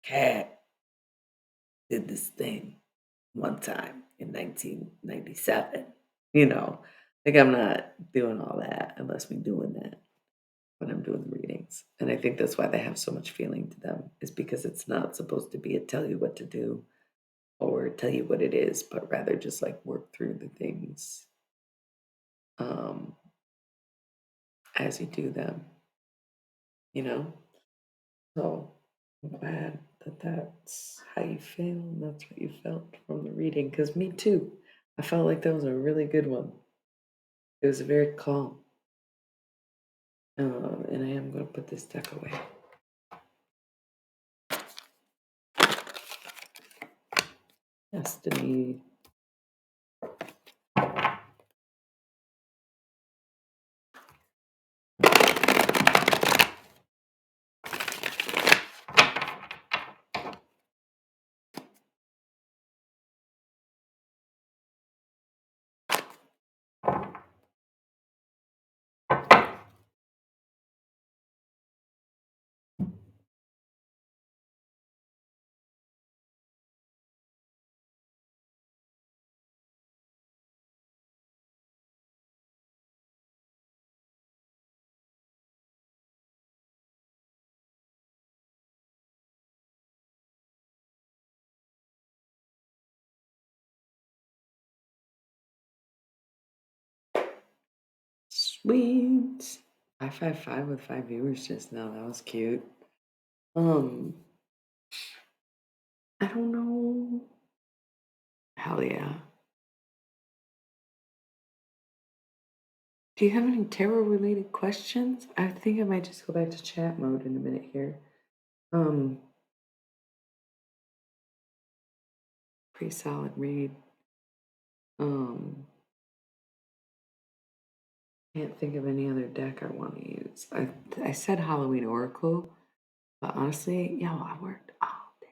cat did this thing one time in 1997. You know, like I'm not doing all that unless we're doing that when I'm doing the readings. And I think that's why they have so much feeling to them, is because it's not supposed to be a tell you what to do or tell you what it is, but rather just like work through the things um, as you do them, you know? So I'm glad that that's how you feel and that's what you felt from the reading. Because me too, I felt like that was a really good one. It was very calm. And I am going to put this deck away. Destiny. Sweet. 555 with 5 viewers just now. That was cute. Um, I don't know. Hell yeah. Do you have any tarot related questions? I think I might just go back to chat mode in a minute here. Um, Pretty solid read. Um, can't think of any other deck I want to use. I said Halloween Oracle, but honestly, yo, I worked all day.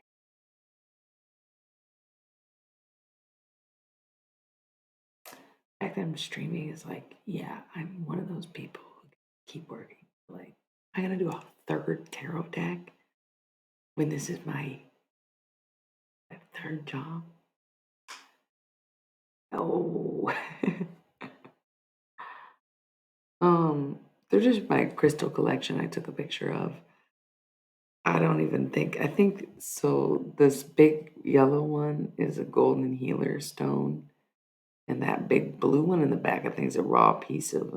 The fact that I'm streaming is like, yeah, I'm one of those people who keep working. Like, I gotta do a third tarot deck when this is my third job. Oh. They're just my crystal collection I took a picture of. I think so. This big yellow one is a golden healer stone, and that big blue one in the back, I think, is a raw piece of,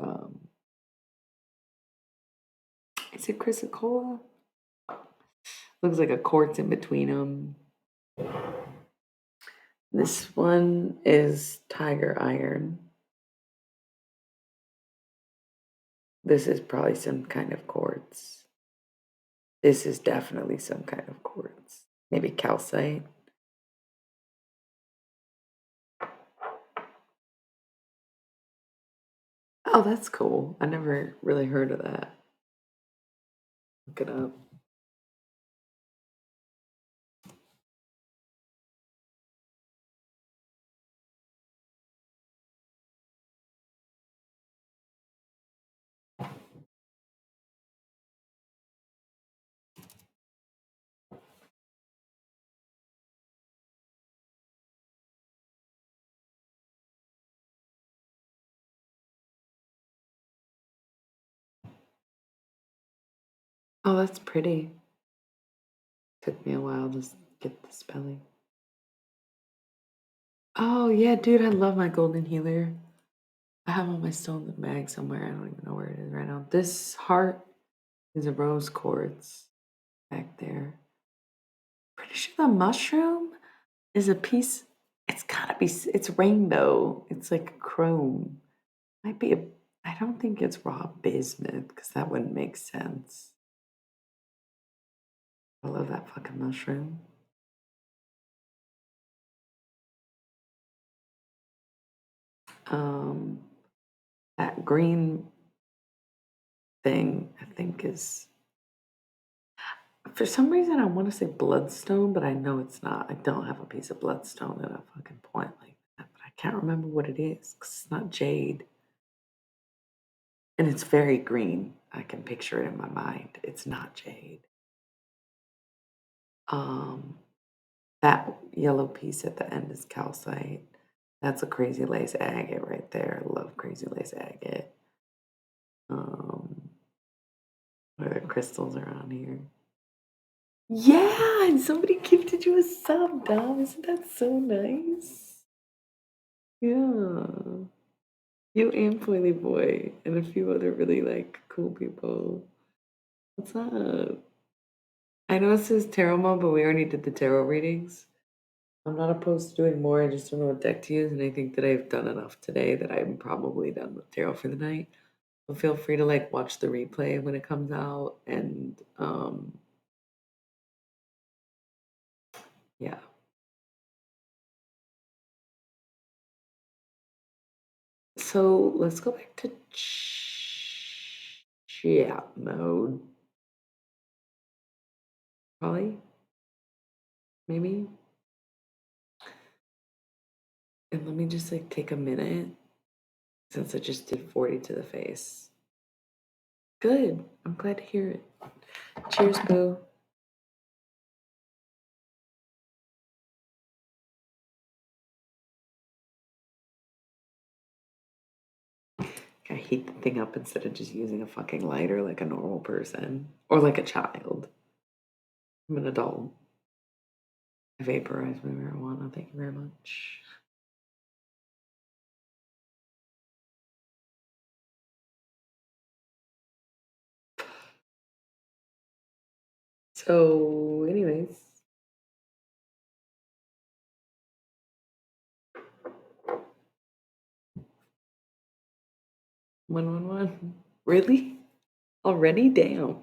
is it chrysocolla? Looks like a quartz in between them. This one is tiger iron. This is probably some kind of quartz. This is definitely some kind of quartz. Maybe calcite. Oh, that's cool. I never really heard of that. Look it up. Oh, that's pretty. Took me a while to get the spelling. Oh, yeah, dude, I love my golden healer. I have all my stones in a bag somewhere. I don't even know where it is right now. This heart is a rose quartz back there. Pretty sure the mushroom is a piece. It's gotta be. It's rainbow. It's like chrome. Might be a. I don't think it's raw bismuth because that wouldn't make sense. I love that fucking mushroom. Um, that green thing I think is, for some reason I want to say bloodstone, but I know it's not. I don't have a piece of bloodstone at a fucking point like that, but I can't remember what it is because it's not jade. And it's very green. I can picture it in my mind. It's not jade. Um, that yellow piece at the end is calcite. That's a crazy lace agate right there. I love crazy lace agate. Um, what other crystals are on here? Yeah, and somebody gifted you a sub, Dom. Isn't that so nice? Yeah. You and Poily Boy and a few other really like cool people. What's up? I know it says tarot mom, but we already did the tarot readings. I'm not opposed to doing more. I just don't know what deck to use, and I think that I've done enough today that I'm probably done with tarot for the night. So feel free to like watch the replay when it comes out, and yeah. So let's go back to chat mode. Probably, maybe. And let me just like take a minute since I just did 40 to the face. Good. I'm glad to hear it. Cheers, boo. I heat the thing up instead of just using a fucking lighter like a normal person or like a child. I'm an adult. I vaporize my marijuana. Thank you very much. So, anyways, 111. Really? Already? Damn.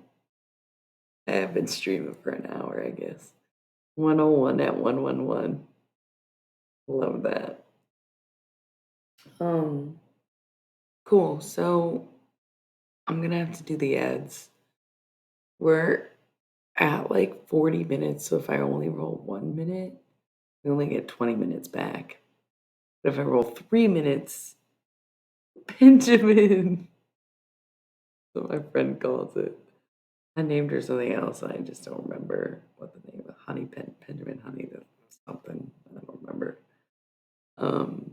I have been streaming for an hour, I guess. 101 at 111. Love that. Um, cool. So I'm gonna have to do the ads. We're at like 40 minutes, so if I only roll 1 minute, we only get 20 minutes back. But if I roll 3 minutes, Benjamin, so my friend calls it. I named her something else, and I just don't remember what the name of Benjamin Honey something. I don't remember. Um,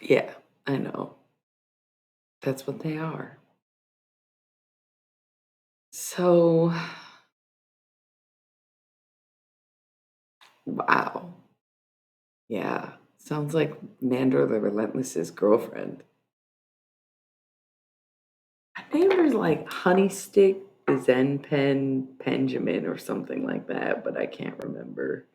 Yeah, I know. That's what they are. So, wow. Yeah. Sounds like Mandor the Relentless's girlfriend. I named her like Honeystick, Zen Pen, Benjamin, or something like that, but I can't remember.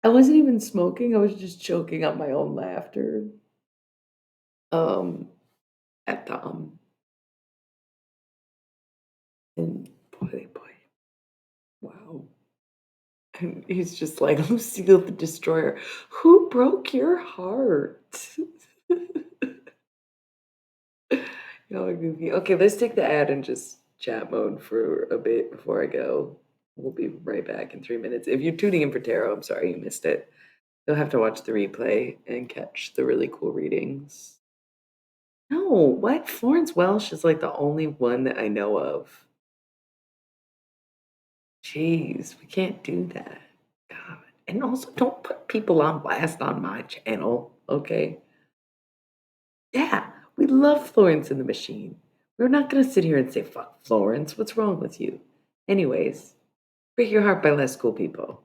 I wasn't even smoking, I was just choking on my own laughter, um, at Dom, and boy, wow. And he's just like, "Lucille the Destroyer, who broke your heart?" Y'all are goofy. Okay, let's take the ad and just chat mode for a bit before I go. We'll be right back in 3 minutes. If you're tuning in for tarot, I'm sorry you missed it. You'll have to watch the replay and catch the really cool readings. No, what? Florence Welsh is like the only one that I know of. Jeez, we can't do that. God. And also, don't put people on blast on my channel, okay? Yeah, we love Florence and the Machine. We're not gonna sit here and say, fuck Florence. What's wrong with you? Anyways, Break Your Heart by Less Cool People.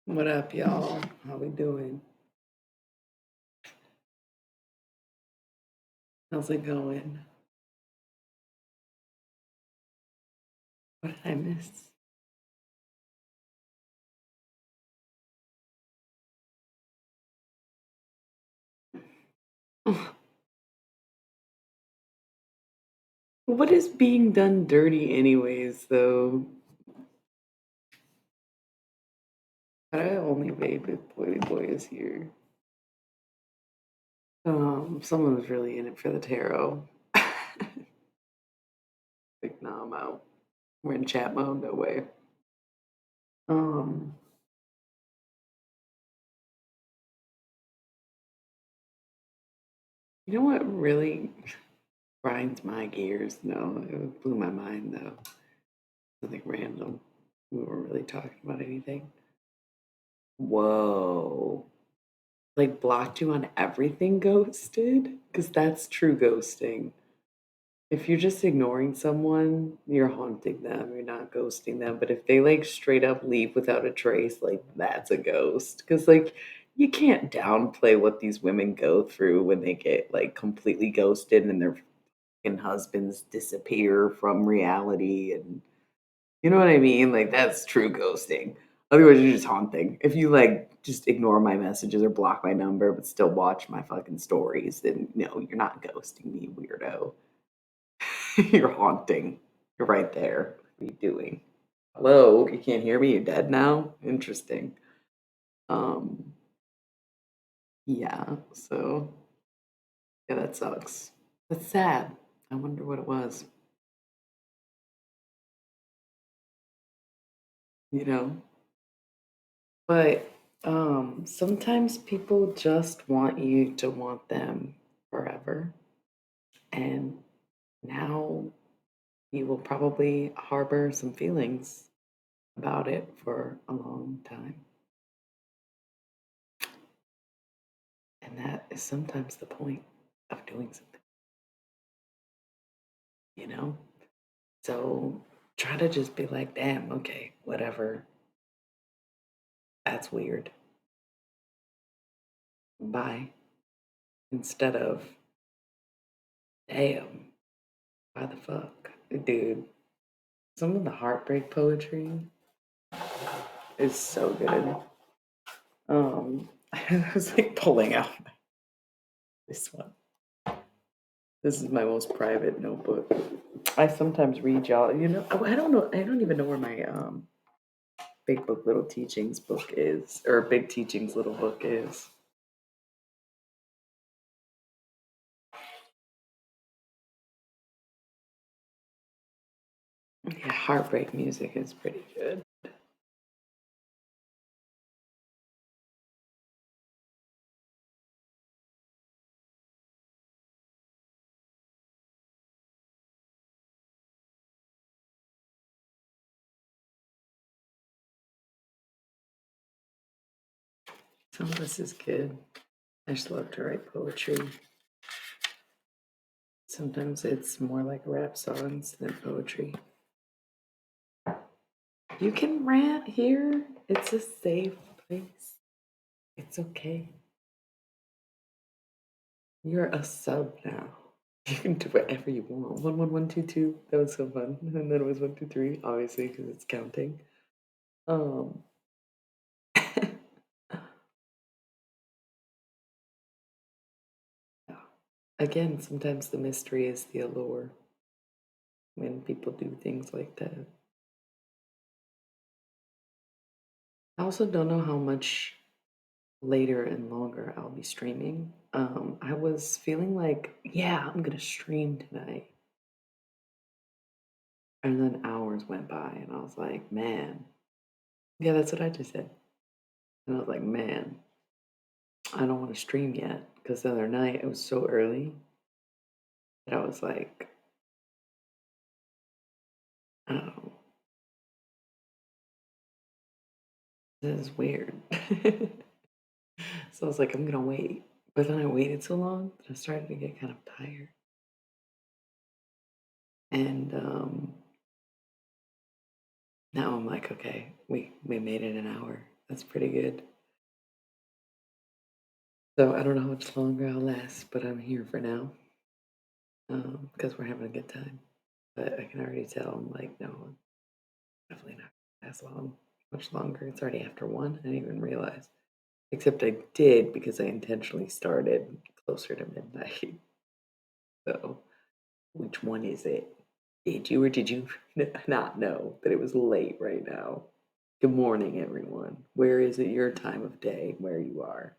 What up, y'all? How we doing? How's it going? What did I miss? What is being done dirty, anyways, though? I only vape if Boy is here. Someone was really in it for the tarot. Like, no, I'm out. We're in chat mode, no way. Um, you know what really grinds my gears? No, it blew my mind though. Something random. We weren't really talking about anything. Whoa. Like blocked you on everything ghosted? Because that's true ghosting. If you're just ignoring someone, you're haunting them, you're not ghosting them. But if they like straight up leave without a trace, like that's a ghost. Because like you can't downplay what these women go through when they get like completely ghosted and their fucking husbands disappear from reality and you know what I mean? Like that's true ghosting. Otherwise, you're just haunting. If you like just ignore my messages or block my number, but still watch my fucking stories, then no, you're not ghosting me, weirdo. You're haunting. You're right there. What are you doing? Hello, you can't hear me? You're dead now? Interesting. Um, yeah, so yeah, that sucks. That's sad. I wonder what it was, you know? But sometimes people just want you to want them forever. And now you will probably harbor some feelings about it for a long time. And that is sometimes the point of doing something, you know? So try to just be like, damn, okay, whatever. That's weird. Bye. Instead of, damn, why the fuck? Dude, some of the heartbreak poetry is so good. I was like pulling out this one. This is my most private notebook. I sometimes read y'all. You know, I don't know. I don't even know where my Big Book Little Teachings book is, or Big Teachings Little Book is. Yeah, heartbreak music is pretty good. Some of this is good. I just love to write poetry. Sometimes it's more like rap songs than poetry. You can rant here. It's a safe place. It's okay. You're a sub now. You can do whatever you want. 11122. That was so fun. And then it was 123, obviously, because it's counting. Um, again, sometimes the mystery is the allure when people do things like that. I also don't know how much later and longer I'll be streaming. I was feeling like, yeah, I'm gonna stream tonight. And then hours went by and I was like, man, yeah, that's what I just said. And I was like, man, I don't want to stream yet. Because the other night it was so early that I was like, oh, this is weird. So I was like, I'm gonna wait. But then I waited so long that I started to get kind of tired. And now I'm like, okay, we made it an hour. That's pretty good. So I don't know how much longer I'll last, but I'm here for now because we're having a good time. But I can already tell I'm like, no, I'm definitely not gonna last much longer. It's already after one. I didn't even realize. Except I did because I intentionally started closer to midnight. So which one is it? Did you or did you not know that it was late right now? Good morning, everyone. Where is it your time of day where you are?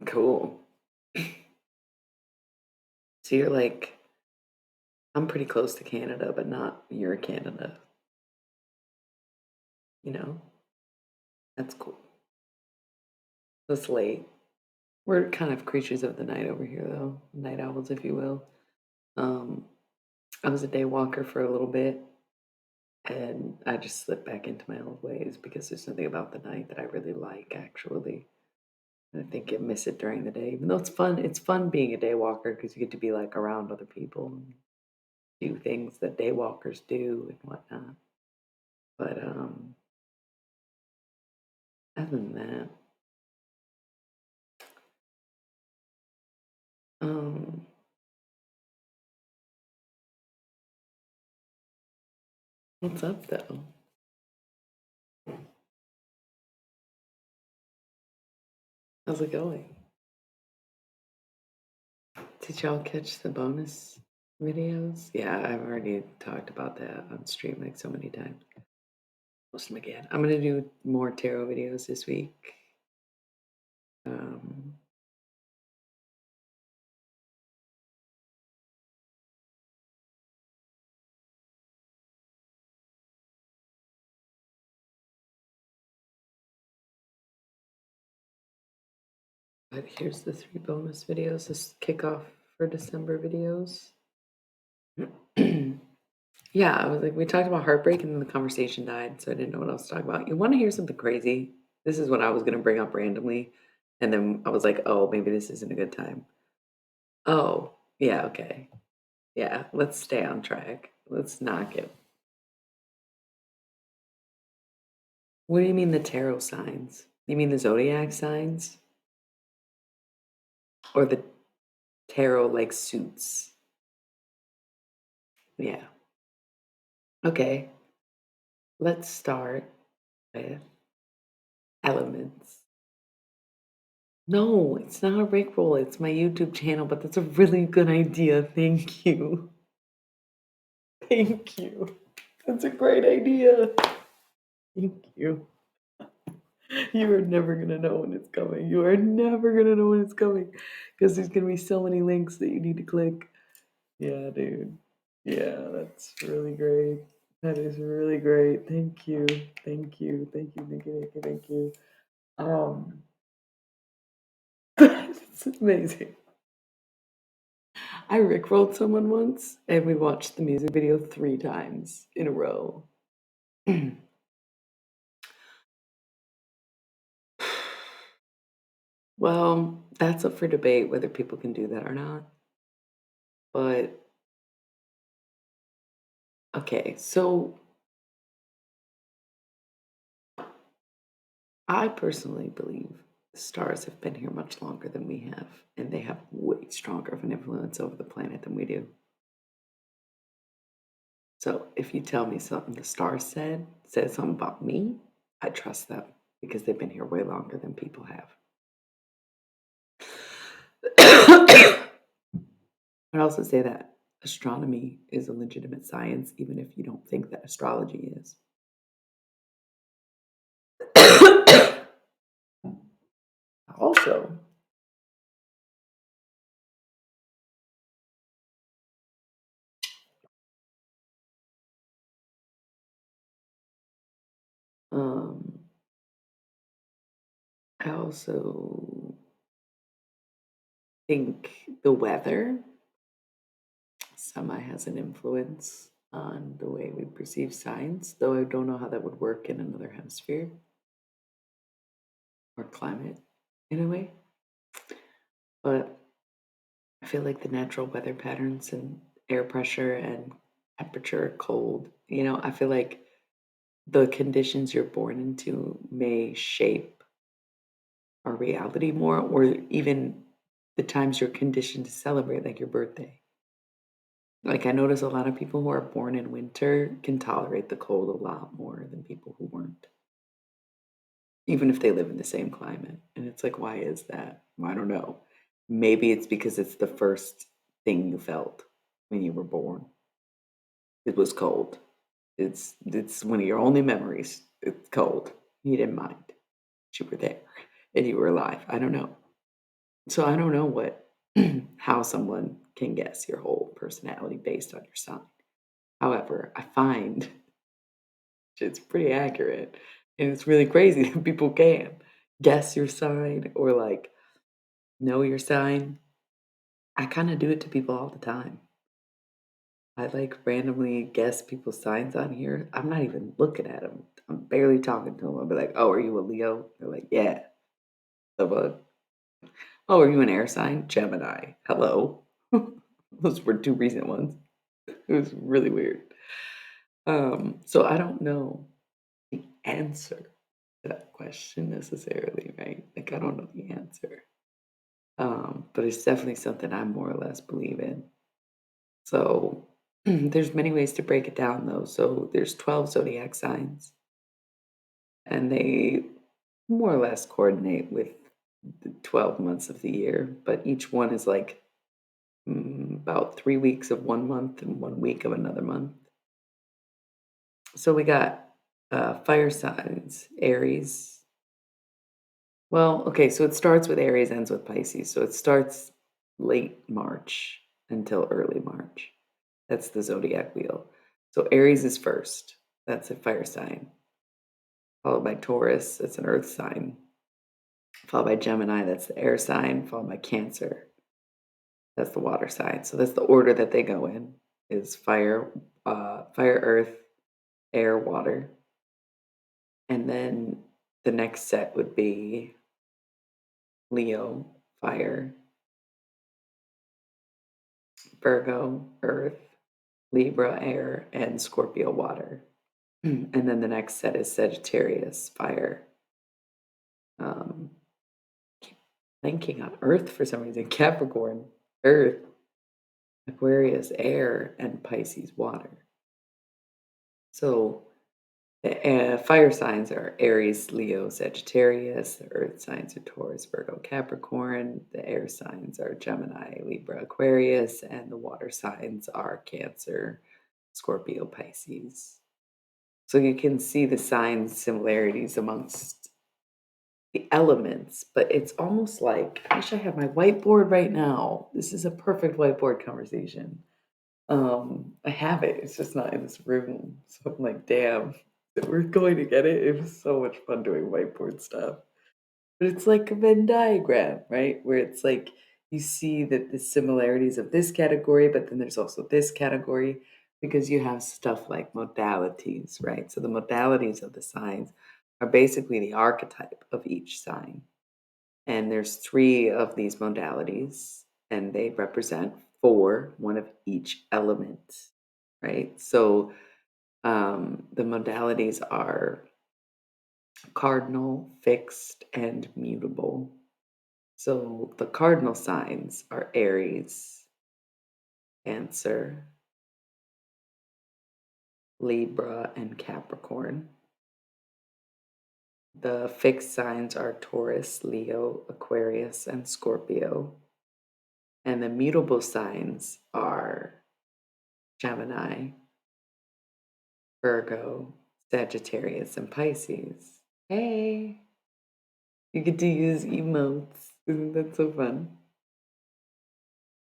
Cool. So you're like, I'm pretty close to Canada, but not near Canada, you know? That's cool. That's late. We're kind of creatures of the night over here, though. Night owls, if you will. Um, I was a day walker for a little bit, and I just slipped back into my old ways because there's something about the night that I really like, actually. And I think I miss it during the day, even though it's fun. It's fun being a day walker because you get to be like around other people and do things that day walkers do and whatnot. But other than that, um, what's up though? How's it going? Did y'all catch the bonus videos? Yeah, I've already talked about that on stream like so many times. Post them again. I'm gonna do more tarot videos this week. Um, but here's the 3 bonus videos. This kickoff for December videos. Yeah, I was like, we talked about heartbreak and then the conversation died, so I didn't know what else to talk about. You want to hear something crazy? This is what I was going to bring up randomly. And then I was like, oh, maybe this isn't a good time. Oh, yeah, okay. Yeah, let's stay on track. Let's not get. What do you mean the tarot signs? You mean the zodiac signs? Or the tarot like suits? Yeah. Okay, let's start with elements. No, it's not a Rickroll. It's my YouTube channel, but that's a really good idea. Thank you. Thank you. That's a great idea. Thank you. You are never gonna know when it's coming. You are never gonna know when it's coming because there's gonna be so many links that you need to click. Yeah, dude. Yeah, that's really great. That is really great. Thank you. Thank you. Thank you. Thank you. Thank you. Thank you. Um, it's amazing. I rickrolled someone once and we watched the music video 3 times in a row. Well, that's up for debate whether people can do that or not. But okay, so I personally believe the stars have been here much longer than we have, and they have way stronger of an influence over the planet than we do. So if you tell me something the stars said something about me, I trust them because they've been here way longer than people have. I'd also say that astronomy is a legitimate science, even if you don't think that astrology is. Also, um, I also think the weather semi has an influence on the way we perceive science, though I don't know how that would work in another hemisphere. or climate in a way. But I feel like the natural weather patterns and air pressure and temperature, cold, I feel like the conditions you're born into may shape our reality more, or even the times you're conditioned to celebrate, like your birthday. Like, I notice a lot of people who are born in winter can tolerate the cold a lot more than people who weren't, even if they live in the same climate. And it's like, why is that? Well, I don't know. Maybe it's because it's the first thing you felt when you were born. It was cold. It's one of your only memories. It's cold. You didn't mind. You were there and you were alive. I don't know. So I don't know what how someone can guess your whole personality based on your sign. However, I find it's pretty accurate, and it's really crazy that people can guess your sign or like know your sign. I kind of do it to people all the time. I like randomly guess people's signs on here. I'm not even looking at them. I'm barely talking to them. I'll be like, "Oh, are you a Leo?" They're like, "Yeah." The fuck? Oh, are you an air sign? Gemini. Hello. Those were two recent ones. It was really weird. So I don't know the answer to that question necessarily, right? Like I don't know the answer. But it's definitely something I more or less believe in. So there's many ways to break it down though. So there's 12 zodiac signs and they more or less coordinate with the 12 months of the year, but each one is like about 3 weeks of one month and 1 week of another month. So we got fire signs, Aries. Well, okay, so it starts with Aries, ends with Pisces. So it starts late March until early March. That's the zodiac wheel. So Aries is first. That's a fire sign. Followed by Taurus, that's an earth sign. Followed by Gemini, that's the air sign. Followed by Cancer, that's the water sign. So that's the order that they go in is fire, earth, air, water. And then the next set would be Leo, fire, Virgo, earth, Libra, air, and Scorpio, water. And then the next set is Sagittarius, fire. Um, keep blanking on earth for some reason. Capricorn, earth, Aquarius, air, and Pisces, water. So the fire signs are Aries, Leo, Sagittarius. The earth signs are Taurus, Virgo, Capricorn. The air signs are Gemini, Libra, Aquarius. And the water signs are Cancer, Scorpio, Pisces. So you can see the signs similarities amongst the elements, but it's almost like I wish I had my whiteboard right now. This is a perfect whiteboard conversation. I have it. It's just not in this room. So I'm like, damn, that we're going to get it. It was so much fun doing whiteboard stuff. But it's like a Venn diagram, right? Where it's like you see that the similarities of this category, but then there's also this category because you have stuff like modalities, right? So the modalities of the signs are basically the archetype of each sign. And there's three of these modalities, and they represent one of each element, right? So the modalities are cardinal, fixed, and mutable. So the cardinal signs are Aries, Cancer, Libra, and Capricorn. The fixed signs are Taurus, Leo, Aquarius, and Scorpio. And the mutable signs are Gemini, Virgo, Sagittarius, and Pisces. Hey, you get to use emotes. Isn't that so fun?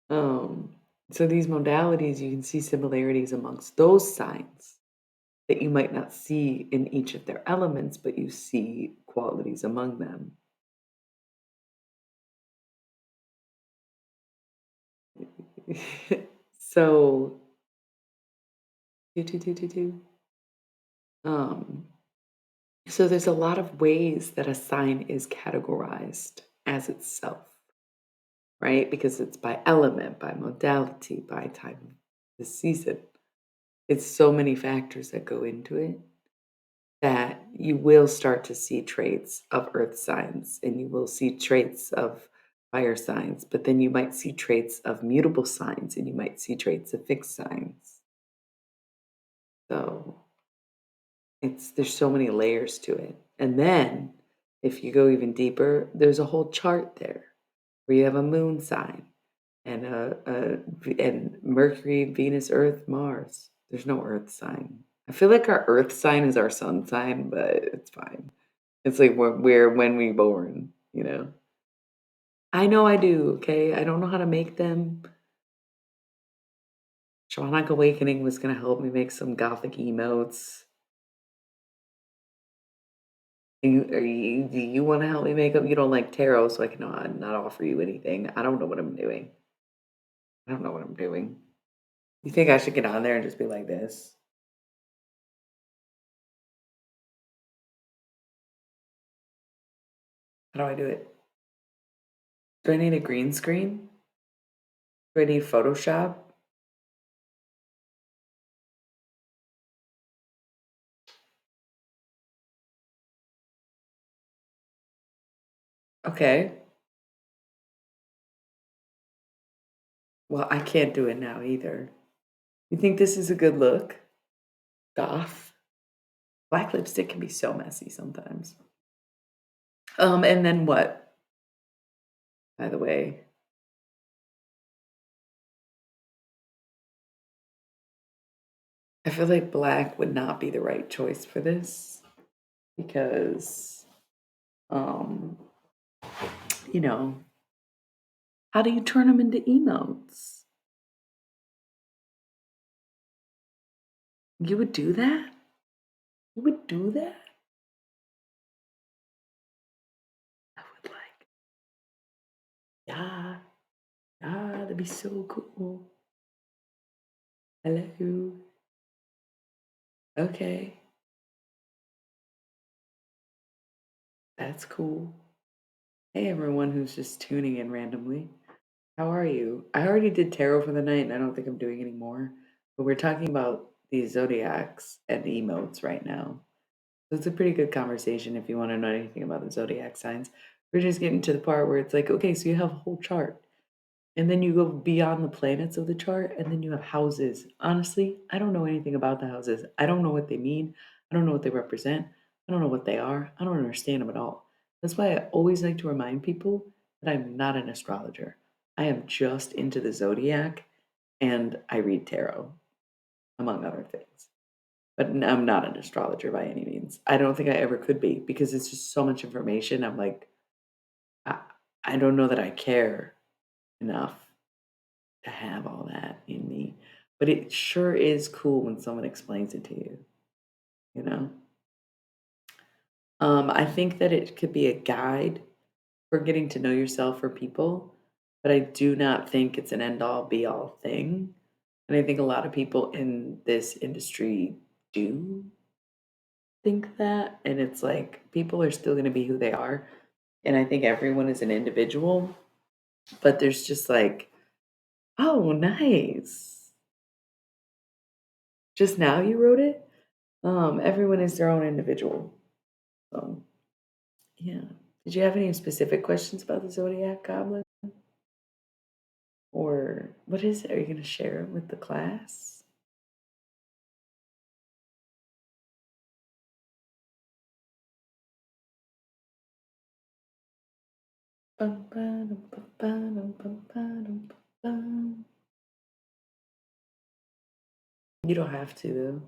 Um, so these modalities, you can see similarities amongst those signs that you might not see in each of their elements, but you see qualities among them. So, do, do, do, do, do. Um, So there's a lot of ways that a sign is categorized as itself, right? Because it's by element, by modality, by time of the season. It's so many factors that go into it that you will start to see traits of earth signs and you will see traits of fire signs, but then you might see traits of mutable signs and you might see traits of fixed signs. So it's there's so many layers to it. And then if you go even deeper, there's a whole chart there where you have a moon sign and and Mercury, Venus, Earth, Mars. There's no Earth sign. I feel like our Earth sign is our sun sign, but it's fine. It's like when we born, you know. I know I do. Okay, I don't know how to make them. Shamanic Awakening was gonna help me make some gothic emotes. Do you want to help me make them? You don't like tarot, so I cannot offer you anything. I don't know what I'm doing. I don't know what I'm doing. You think I should get on there and just be like this? How do I do it? Do I need a green screen? Do I need Photoshop? Okay. Well, I can't do it now either. You think this is a good look? Goth. Black lipstick can be so messy sometimes. And then what? By the way, I feel like black would not be the right choice for this because, um, you know, how do you turn them into emotes? You would do that? You would do that? I would like, yeah, yeah, that'd be so cool. Hello. Okay, that's cool. Hey, everyone who's just tuning in randomly. How are you? I already did tarot for the night, and I don't think I'm doing any more. But we're talking about these zodiacs and emotes right now. So it's a pretty good conversation if you want to know anything about the zodiac signs. We're just getting to the part where it's like, okay, so you have a whole chart. And then you go beyond the planets of the chart, and then you have houses. Honestly, I don't know anything about the houses. I don't know what they mean. I don't know what they represent. I don't know what they are. I don't understand them at all. That's why I always like to remind people that I'm not an astrologer. I am just into the zodiac and I read tarot, among other things. But I'm not an astrologer by any means. I don't think I ever could be because it's just so much information. I'm like, I, I don't know that I care enough to have all that in me. But it sure is cool when someone explains it to you, you know? I think that it could be a guide for getting to know yourself or people, but I do not think it's an end all be all thing. And I think a lot of people in this industry do think that. And it's like people are still going to be who they are. And I think everyone is an individual, but there's just like, oh, nice. Just now you wrote it? Everyone is their own individual. So, yeah. Did you have any specific questions about the Zodiac Goblin? Or what is it? Are you going to share it with the class? Bum, ba-dum, ba-dum, bum, ba-dum, bum. You don't have to, though.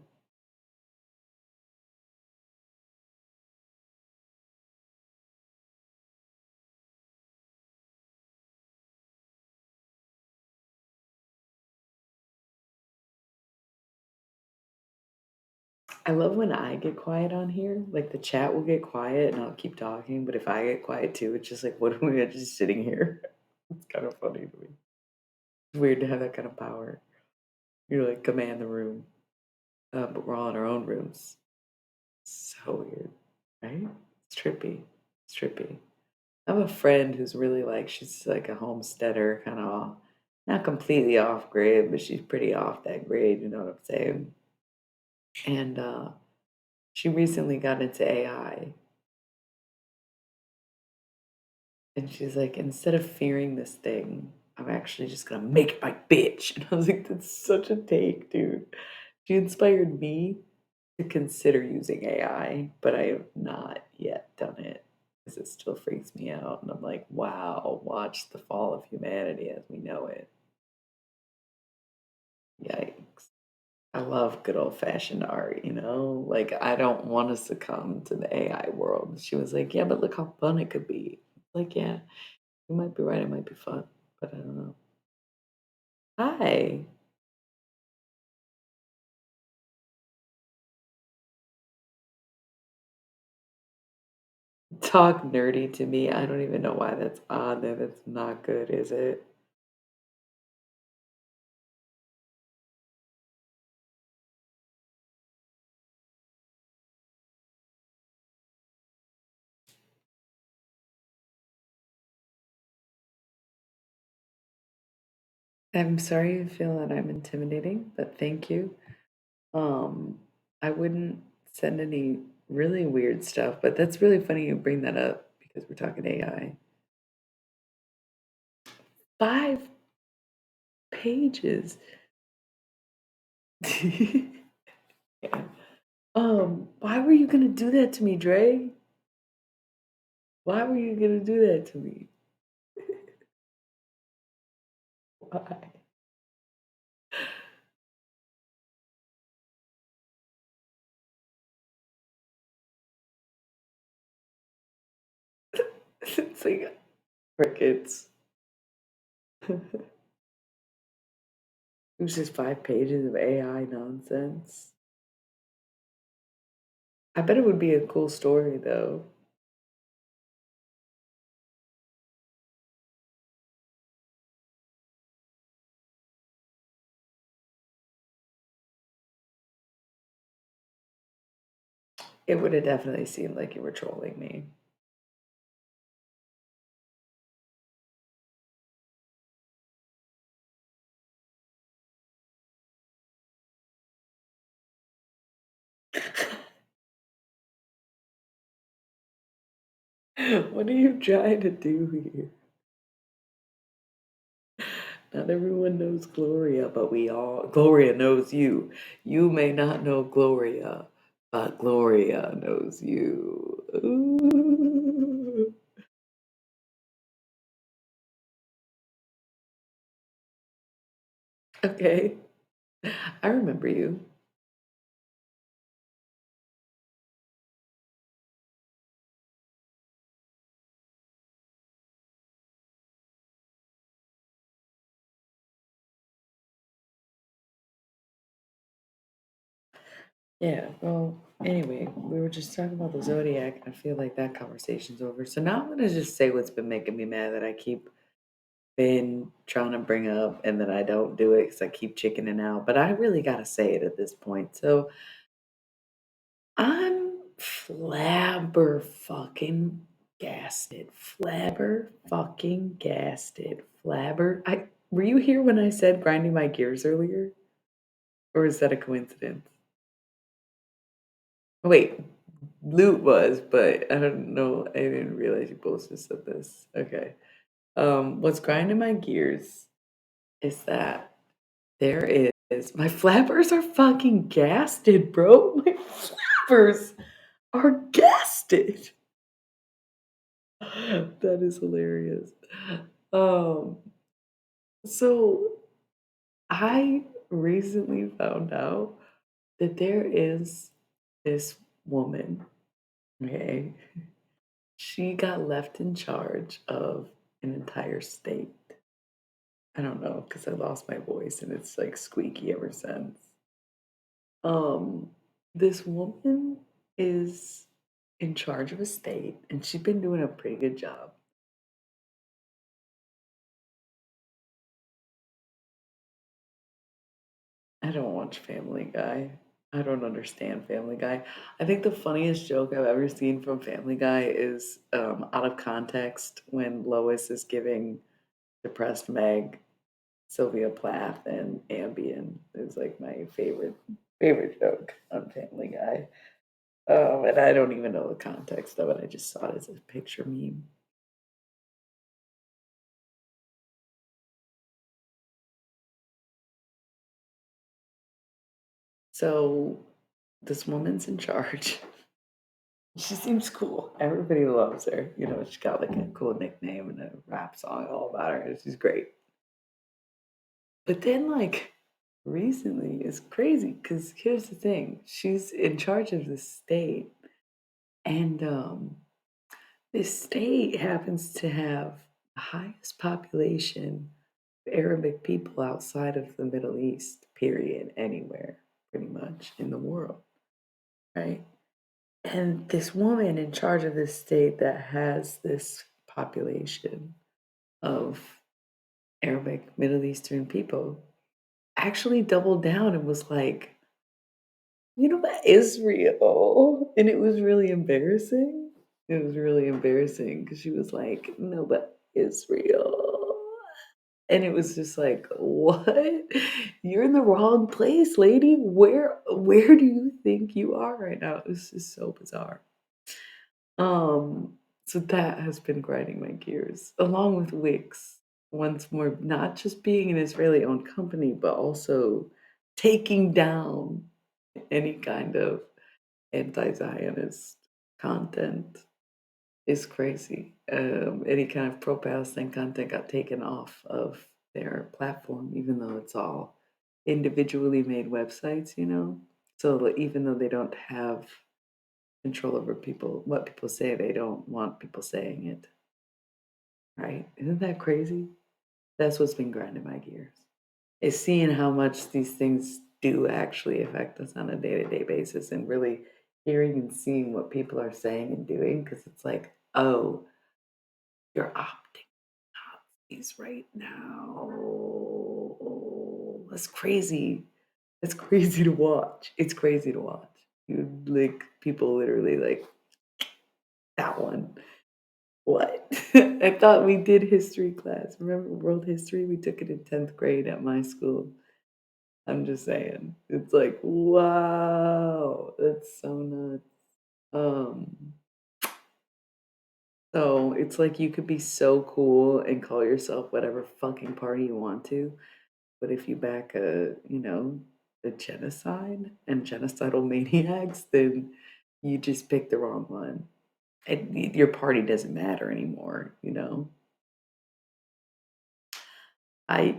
I love when I get quiet on here. Like the chat will get quiet and I'll keep talking, but if I get quiet too, it's just like, what are we just sitting here? It's kind of funny to me. It's weird to have that kind of power. You like command the room, but we're all in our own rooms. So weird. right? It's trippy. It's trippy. I have a friend who's really like she's like a homesteader, kind of not completely off grid, but she's pretty off that grid, you know what I'm saying? And she recently got into AI, and she's like, instead of fearing this thing, I'm actually just gonna make it my bitch. And I was like, that's such a take, dude. She inspired me to consider using AI, but I have not yet done it because it still freaks me out. And I'm like, wow, watch the fall of humanity as we know it. Yikes. I love good old fashioned art, you know? Like, I don't want to succumb to the AI world. She was like, yeah, but look how fun it could be. Like, yeah, you might be right. It might be fun, but I don't know. Hi. Talk nerdy to me. I don't even know why that's on there. That's not good, is it? I'm sorry you feel that I'm intimidating, but thank you. Um, I wouldn't send any really weird stuff, but that's really funny you bring that up because we're talking AI. 5 pages. Yeah. Why were you gonna do that to me, Dre? Why were you gonna do that to me? Why? It's like crickets. It was just 5 pages of AI nonsense. I bet it would be a cool story though. It would have definitely seemed like you were trolling me. What are you trying to do here? Not everyone knows Gloria, but we all Gloria knows you. You may not know Gloria, but Gloria knows you. Ooh. Okay. I remember you. Yeah, well, anyway, we were just talking about the zodiac, and I feel like that conversation's over. So now I'm gonna just say what's been making me mad that I keep been trying to bring up and then I don't do it because I keep chickening out. But I really gotta say it at this point. So I'm flabber fucking gasted. Flabber fucking gasted. Flabber. I were you here when I said grinding my gears earlier? Or is that a coincidence? Wait, Loot was, but I don't know. I didn't realize you both just said this. Okay. What's grinding my gears is that there is my flappers are fucking gasted, bro. My flappers are gasted. That is hilarious. Um, so I recently found out that there is this woman, okay? She got left in charge of an entire state. I don't know because I lost my voice and it's like squeaky ever since. Um, this woman is in charge of a state and she's been doing a pretty good job. I don't watch Family Guy. I don't understand Family Guy. I think the funniest joke I've ever seen from Family Guy is out of context when Lois is giving depressed Meg Sylvia Plath and Ambien. Is like my favorite joke on Family Guy. And I don't even know the context of it. I just saw it as a picture meme. So this woman's in charge. She seems cool. Everybody loves her. You know, she's got like a cool nickname and a rap song all about her. She's great. But then, like, recently, it's crazy because here's the thing: she's in charge of this state, and this state happens to have the highest population of Arabic people outside of the Middle East. Period. Anywhere, pretty much in the world, right? And this woman in charge of this state that has this population of Arabic, Middle Eastern people actually doubled down and was like, you know what, Israel. And it was really embarrassing. It was really embarrassing because she was like, no, but Israel. And it was just like, what? You're in the wrong place, lady. Where do you think you are right now? It was just so bizarre. Um, so that has been grinding my gears, along with Wix. Once more, not just being an Israeli-owned company, but also taking down any kind of anti-Zionist content is crazy. Any kind of pro-Palestine content got taken off of their platform, even though it's all individually made websites, you know? So like, even though they don't have control over people, what people say, they don't want people saying it, right? Isn't that crazy? That's what's been grinding my gears. Is seeing how much these things do actually affect us on a day-to-day basis and really hearing and seeing what people are saying and doing because it's like, oh, you're opting Nazis right now. That's crazy. It's crazy to watch. It's crazy to watch. You like people literally like that one. What? I thought we did history class. Remember world history? We took it in 10th grade at my school. I'm just saying. It's like, wow, that's so nuts. Um, so it's like you could be so cool and call yourself whatever fucking party you want to, but if you back the genocide and genocidal maniacs, then you just picked the wrong one. And your party doesn't matter anymore, you know?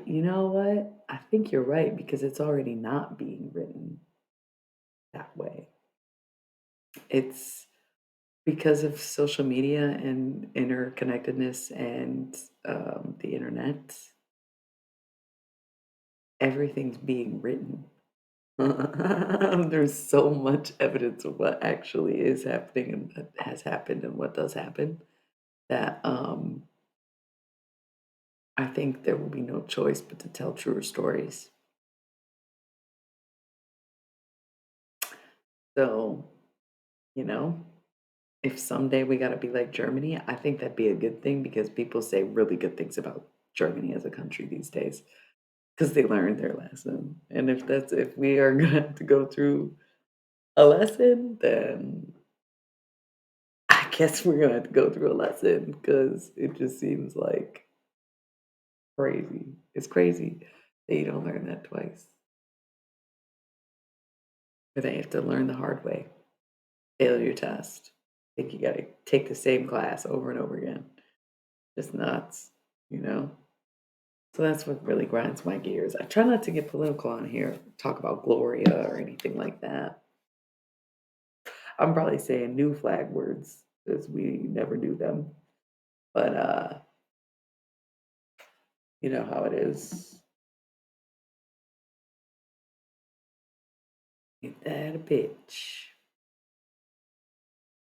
You know what? I think you're right because it's already not being written that way. It's because of social media and interconnectedness and the internet, everything's being written. There's so much evidence of what actually is happening and that has happened and what does happen that I think there will be no choice but to tell truer stories. So, you know, if someday we gotta be like Germany, I think that'd be a good thing because people say really good things about Germany as a country these days because they learned their lesson. And if we are gonna have to go through a lesson, then I guess we're gonna have to go through a lesson because it just seems like crazy. It's crazy that you don't learn that twice, or that you have to learn the hard way, fail your test. I think you gotta take the same class over and over again. It's nuts, you know? So that's what really grinds my gears. I try not to get political on here, talk about Gloria or anything like that. I'm probably saying new flag words because we never knew them. But you know how it is. Ain't that a bitch?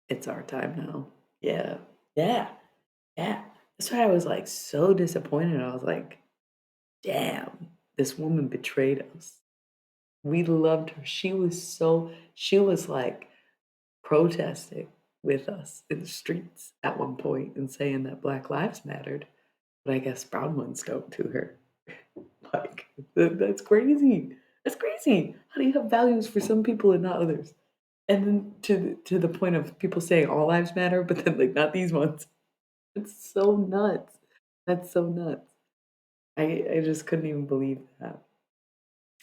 It's our time now. Yeah. Yeah. Yeah. That's why I was like so disappointed. I was like, damn, this woman betrayed us. We loved her. She was like protesting with us in the streets at one point and saying that Black Lives mattered. But I guess brown ones don't to her. Like, that's crazy. That's crazy. How do you have values for some people and not others? And then to the point of people saying all lives matter, but then like not these ones. It's so nuts. That's so nuts. I just couldn't even believe that.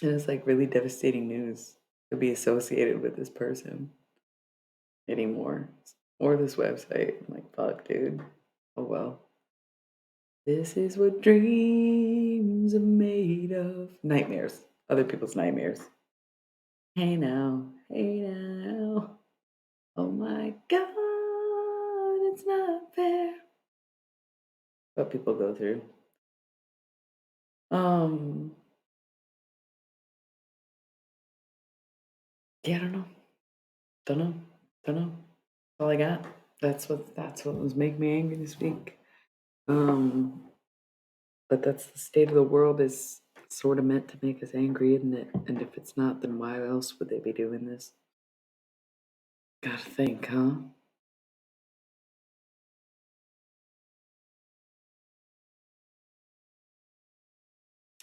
And it's like really devastating news to be associated with this person anymore or this website. I'm like, fuck, dude. Oh well. This is what dreams are made of. Nightmares. Other people's nightmares. Hey now. Oh my God, it's not fair. What people go through. Um, yeah, I don't know. Don't know. Don't know. All I got. That's what was making me angry this week. Um, but that's the state of the world is sort of meant to make us angry, isn't it? And if it's not, then why else would they be doing this? Gotta think, huh?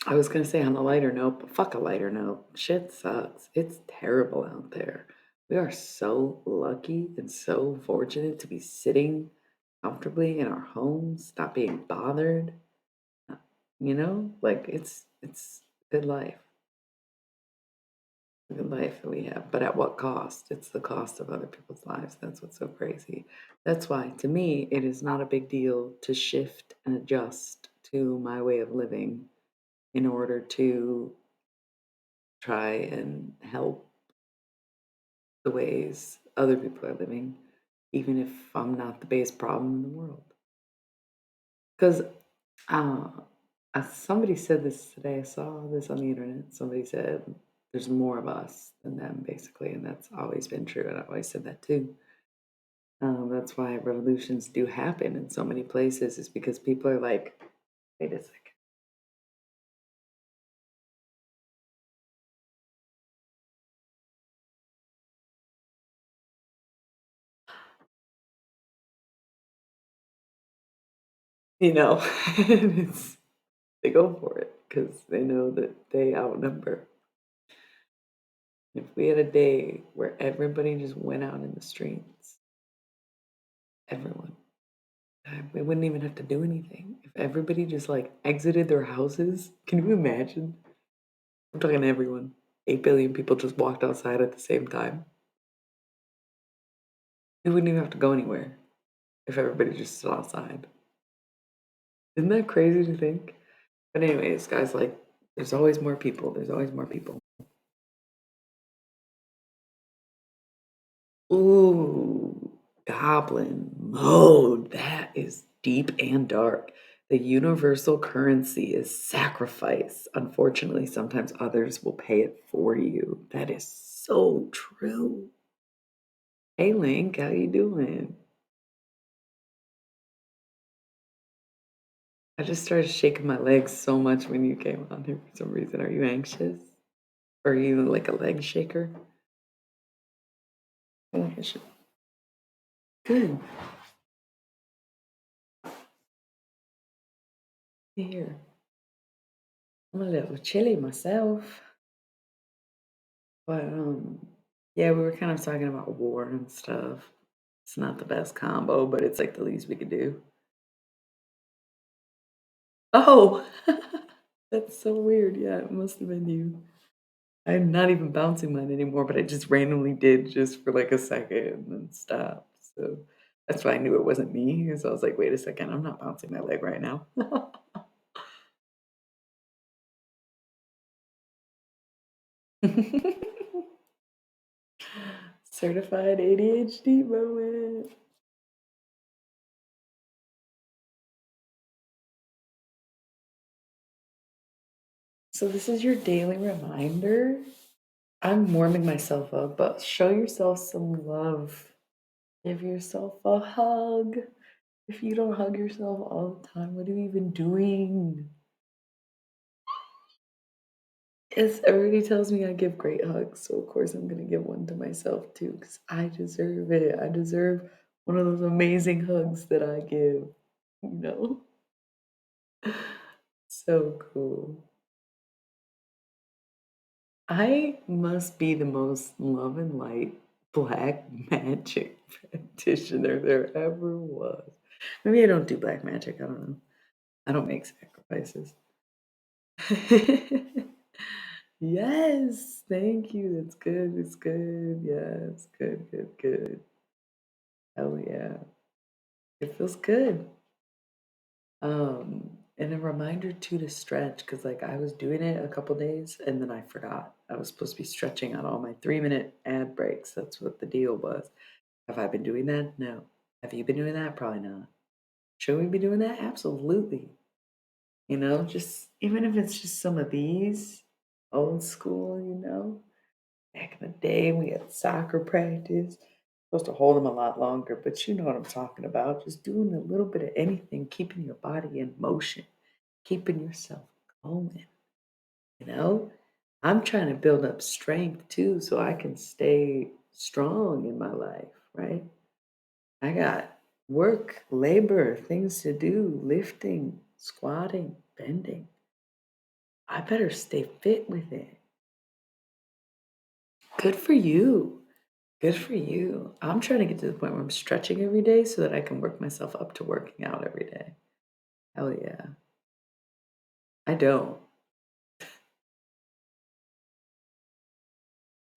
I was gonna say on a lighter note, but fuck a lighter note. Shit sucks. It's terrible out there. We are so lucky and so fortunate to be sitting comfortably in our homes, not being bothered. uh, like it's good life, good life that we have. But at what cost? It's the cost of other people's lives. That's what's so crazy. That's why, to me, it is not a big deal to shift and adjust to my way of living in order to try and help the ways other people are living, even if I'm not the biggest problem in the world. Because uh, somebody said this today. I saw this on the internet. Somebody said there's more of us than them, basically, and that's always been true. And I've always said that too. That's why revolutions do happen in so many places, is because people are like, wait a second. It's, they go for it because they know that they outnumber. If we had a day where everybody just went out in the streets, everyone, we wouldn't even have to do anything. If everybody just like exited their houses, can you imagine? I'm talking everyone. 8 billion people just walked outside at the same time. We wouldn't even have to go anywhere if everybody just stood outside. Isn't that crazy to think? But anyways, guys, like, there's always more people. There's always more people. Ooh, goblin mode. That is deep and dark. The universal currency is sacrifice. Unfortunately, sometimes others will pay it for you. That is so true. Hey Link, how you doing? I just started shaking my legs so much when you came on here for some reason. Are you anxious? Or are you like a leg shaker? Oh, I should- Good. Here. I'm a little chilly myself. But yeah, we were kind of talking about war and stuff. It's not the best combo, but it's like the least we could do. Oh, that's so weird. Yeah, it must have been you. I'm not even bouncing mine anymore, but I just randomly did just for like a second and then stopped. So that's why I knew it wasn't me. So I was like, wait a second, I'm not bouncing my leg right now. Certified ADHD moment. So this is your daily reminder. I'm warming myself up, but show yourself some love. Give yourself a hug. If you don't hug yourself all the time, what are you even doing? Yes, everybody tells me I give great hugs, so of course I'm gonna give one to myself too, because I deserve it. I deserve one of those amazing hugs that I give, you know? So cool. I must be the most love and light black magic practitioner there ever was. Maybe I don't do black magic, I don't know. I don't make sacrifices. Yes, thank you. That's good. It's good. Yes, good, good, good. Hell yeah. It feels good. And a reminder too to stretch because like I was doing it a couple days and then I forgot. I was supposed to be stretching on all my 3 minute ad breaks. That's what the deal was. Have I been doing that? No. Have you been doing that? Probably not. Should we be doing that? Absolutely. Just even if it's just some of these old school, back in the day, we had soccer practice. Supposed to hold them a lot longer, but you know what I'm talking about. Just doing a little bit of anything, keeping your body in motion, keeping yourself going, you know? I'm trying to build up strength too so I can stay strong in my life, right? I got work, labor, things to do, lifting, squatting, bending. I better stay fit with it. Good for you. Good for you. I'm trying to get to the point where I'm stretching every day so that I can work myself up to working out every day. Hell yeah. I don't.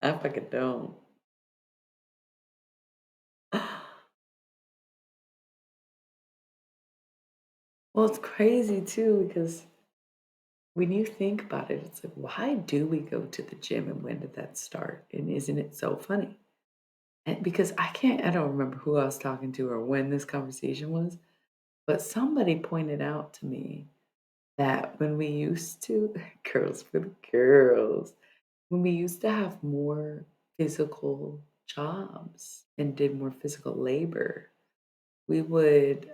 I fucking don't. Well, it's crazy too because when you think about it, it's like, why do we go to the gym and when did that start? And isn't it so funny? And because I don't remember who I was talking to or when this conversation was, but somebody pointed out to me that when we used to, girls for the girls, when we used to have more physical jobs and did more physical labor, we would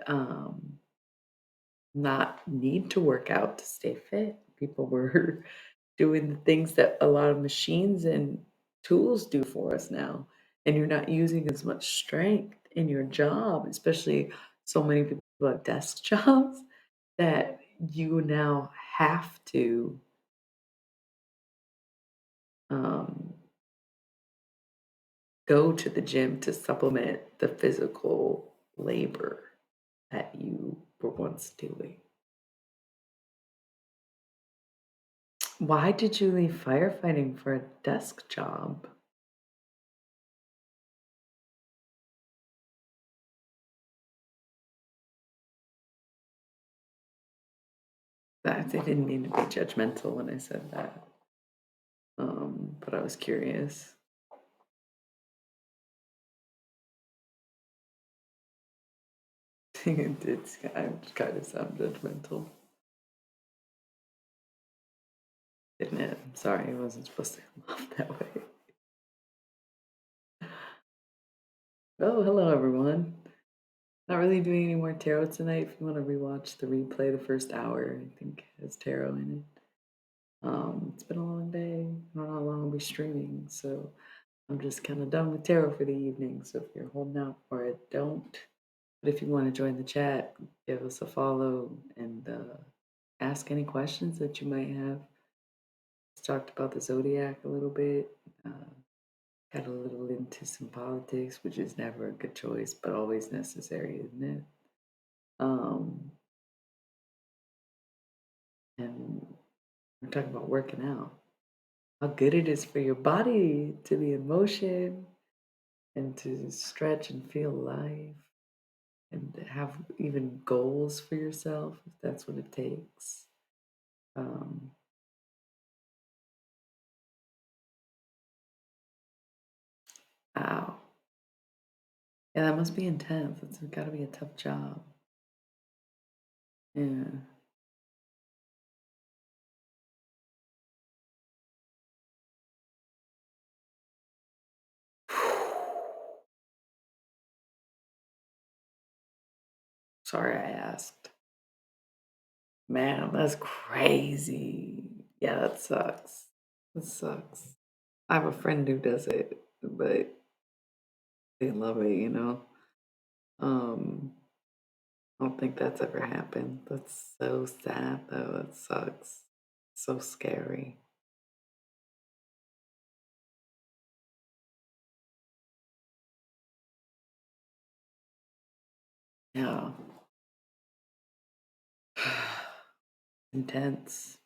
not need to work out to stay fit. People were doing the things that a lot of machines and tools do for us now. And you're not using as much strength in your job, especially so many people have desk jobs that you now have to um, go to the gym to supplement the physical labor that you were once doing. Why did you leave firefighting for a desk job? I didn't mean to be judgmental when I said that, but I was curious. It did kind of sound judgmental, didn't it? I'm sorry, it wasn't supposed to come off that way. Oh, hello everyone. Not really doing any more tarot tonight. If you want to rewatch the replay, the first hour, I think has tarot in it. It's been a long day. I don't know how long I'll be streaming, so I'm just kind of done with tarot for the evening. So if you're holding out for it, don't. But if you want to join the chat, give us a follow and ask any questions that you might have. Let's talked about the zodiac a little bit. Got a little into some politics, which is never a good choice, but always necessary, isn't it? Um, and we're talking about working out. How good it is for your body to be in motion and to stretch and feel alive and have even goals for yourself if that's what it takes. Um, wow. Yeah, that must be intense. It's got to be a tough job. Yeah. Sorry I asked. Man, that's crazy. Yeah, that sucks. It sucks. I have a friend who does it, but they love it, you know? Um, I don't think that's ever happened. That's so sad though. It sucks. So scary. Yeah. Intense.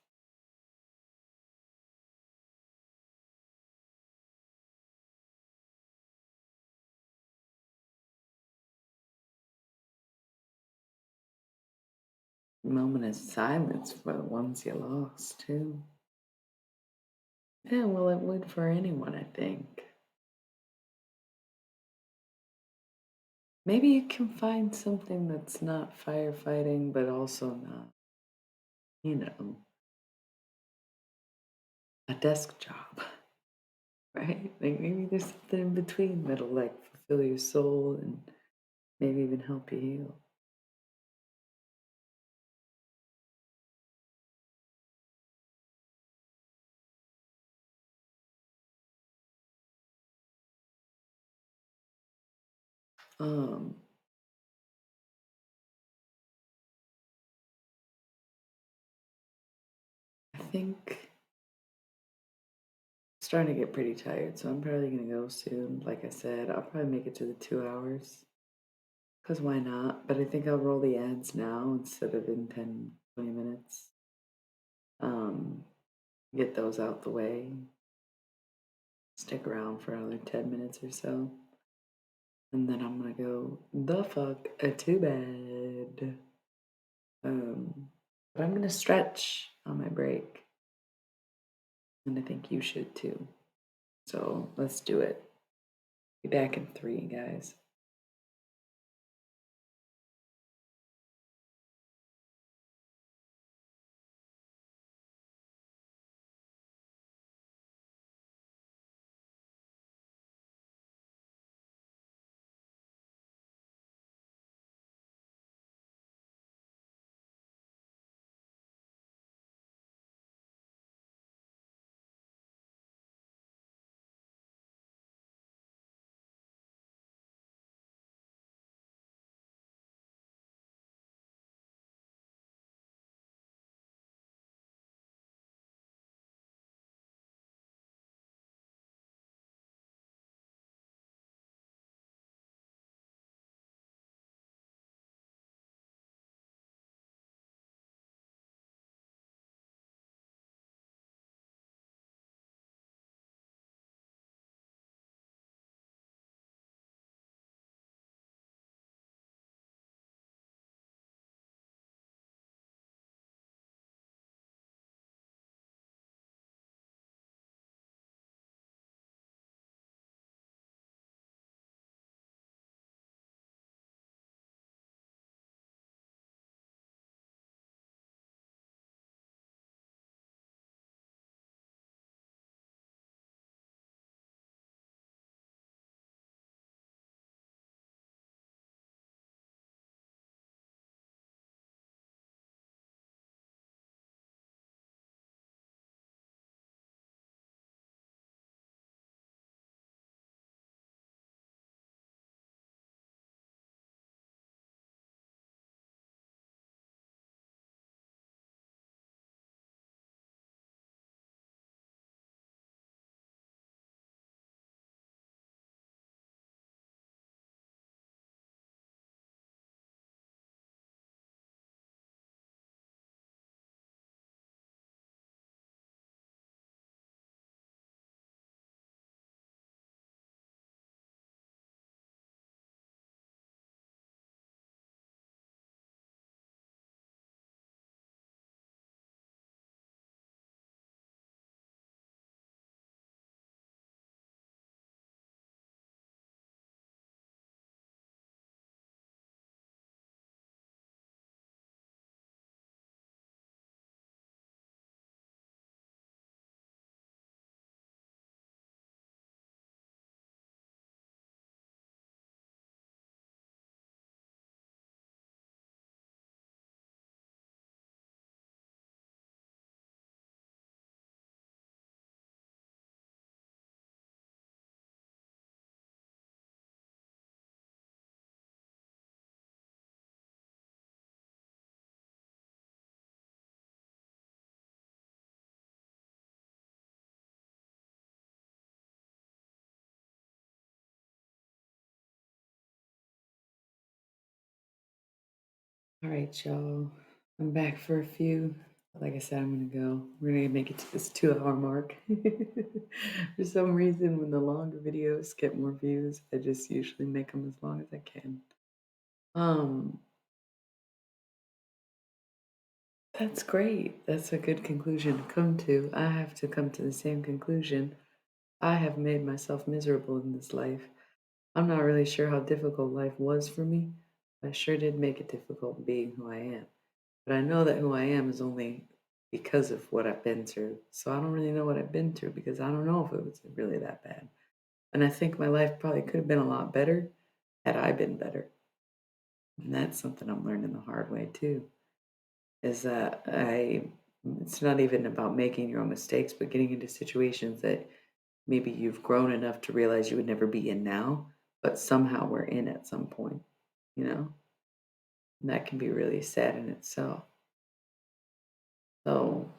Moment of silence for the ones you lost too. Yeah, well, it would for anyone, I think. Maybe you can find something that's not firefighting, but also not, you know, a desk job, right? Like maybe there's something in between that'll like fulfill your soul and maybe even help you heal. Um, I think I'm starting to get pretty tired, so I'm probably gonna go soon. Like I said, I'll probably make it to the 2 hours. Cause why not? But I think I'll roll the ads now instead of in 10, 20 minutes. Um, get those out the way. Stick around for another 10 minutes or so. And then I'm gonna go the fuck to bed. But I'm gonna stretch on my break. And I think you should too. So let's do it. Be back in 3, guys. All right, y'all. I'm back for a few. Like I said, I'm gonna go. We're gonna make it to this 2 hour mark. For some reason, when the longer videos get more views, I just usually make them as long as I can. Um, that's great. That's a good conclusion to come to. I have to come to the same conclusion. I have made myself miserable in this life. I'm not really sure how difficult life was for me. I sure did make it difficult being who I am. But I know that who I am is only because of what I've been through. So I don't really know what I've been through because I don't know if it was really that bad. And I think my life probably could have been a lot better had I been better. And that's something I'm learning the hard way too. Is that it's not even about making your own mistakes, but getting into situations that maybe you've grown enough to realize you would never be in now, but somehow we're in at some point, you know? And that can be really sad in itself. So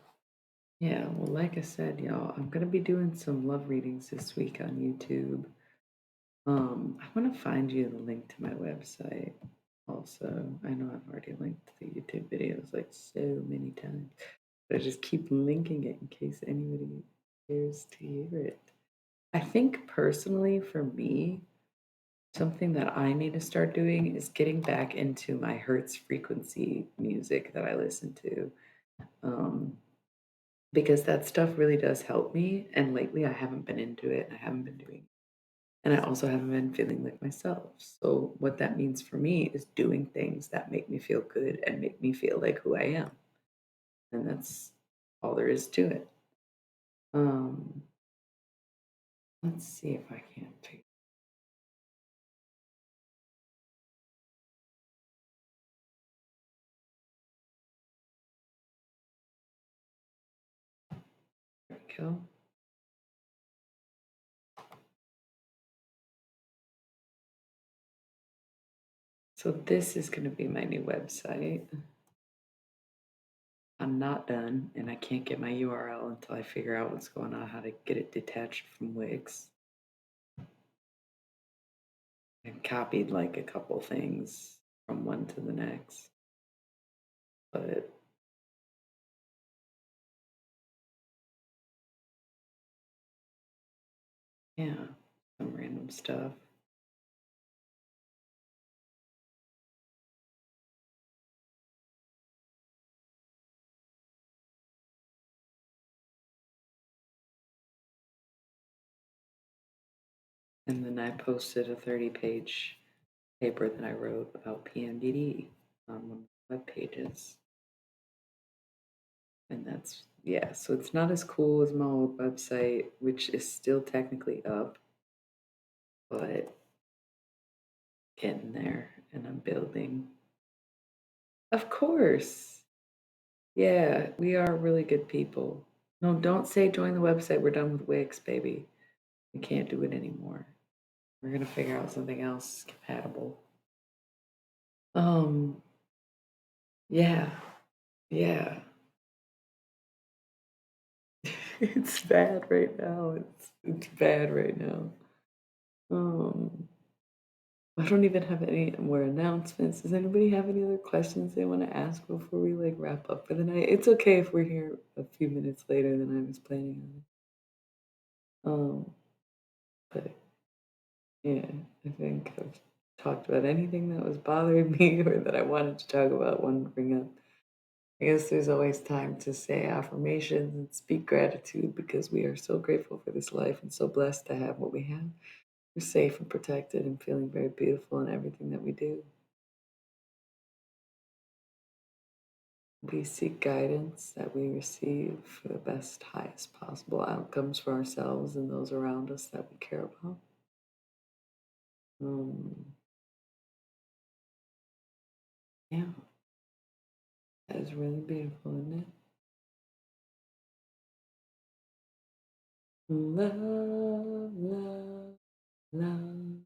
yeah, well, like I said, y'all, I'm gonna be doing some love readings this week on YouTube. I want to find you the link to my website. Also, I know I've already linked the YouTube videos like so many times, but I just keep linking it in case anybody cares to hear it. I think personally, for me, something that I need to start doing is getting back into my Hertz frequency music that I listen to. Um, because that stuff really does help me. And lately, I haven't been into it. I haven't been doing it. And I also haven't been feeling like myself. So, what that means for me is doing things that make me feel good and make me feel like who I am. And that's all there is to it. Um, let's see if I can figure. There we go. So, this is going to be my new website. I'm not done, and I can't get my URL until I figure out what's going on, how to get it detached from Wix. I copied like a couple things from one to the next, but yeah, some random stuff. And then I posted a 30-page paper that I wrote about PMDD on one of the web pages. And that's, yeah, so it's not as cool as my old website, which is still technically up, but getting there and I'm building. Of course. Yeah, we are really good people. No, don't say join the website. We're done with Wix, baby. We can't do it anymore. We're gonna figure out something else compatible. Um, yeah, yeah. It's bad right now. It's bad right now. Um, I don't even have any more announcements. Does anybody have any other questions they want to ask before we like wrap up for the night? It's okay if we're here a few minutes later than I was planning on. But yeah, I think I've talked about anything that was bothering me or that I wanted to talk about, wanted to bring up. I guess there's always time to say affirmations and speak gratitude because we are so grateful for this life and so blessed to have what we have. We're safe and protected and feeling very beautiful in everything that we do. We seek guidance that we receive for the best, highest possible outcomes for ourselves and those around us that we care about. Um, yeah, that is really beautiful, isn't it? Love, love, love,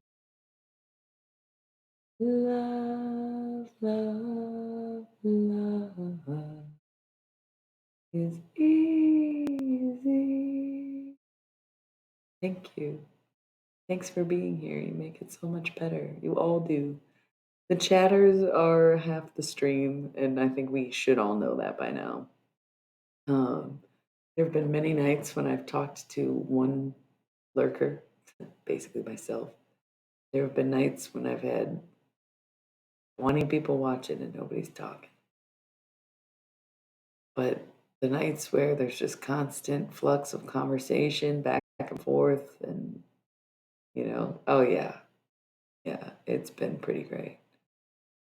love, love, love is easy. Thank you. Thanks for being here. You make it so much better. You all do. The chatters are half the stream, and I think we should all know that by now. Um, there have been many nights when I've talked to one lurker, basically myself. There have been nights when I've had 20 people watching and nobody's talking. But the nights where there's just constant flux of conversation back and forth, and, oh yeah, yeah, it's been pretty great.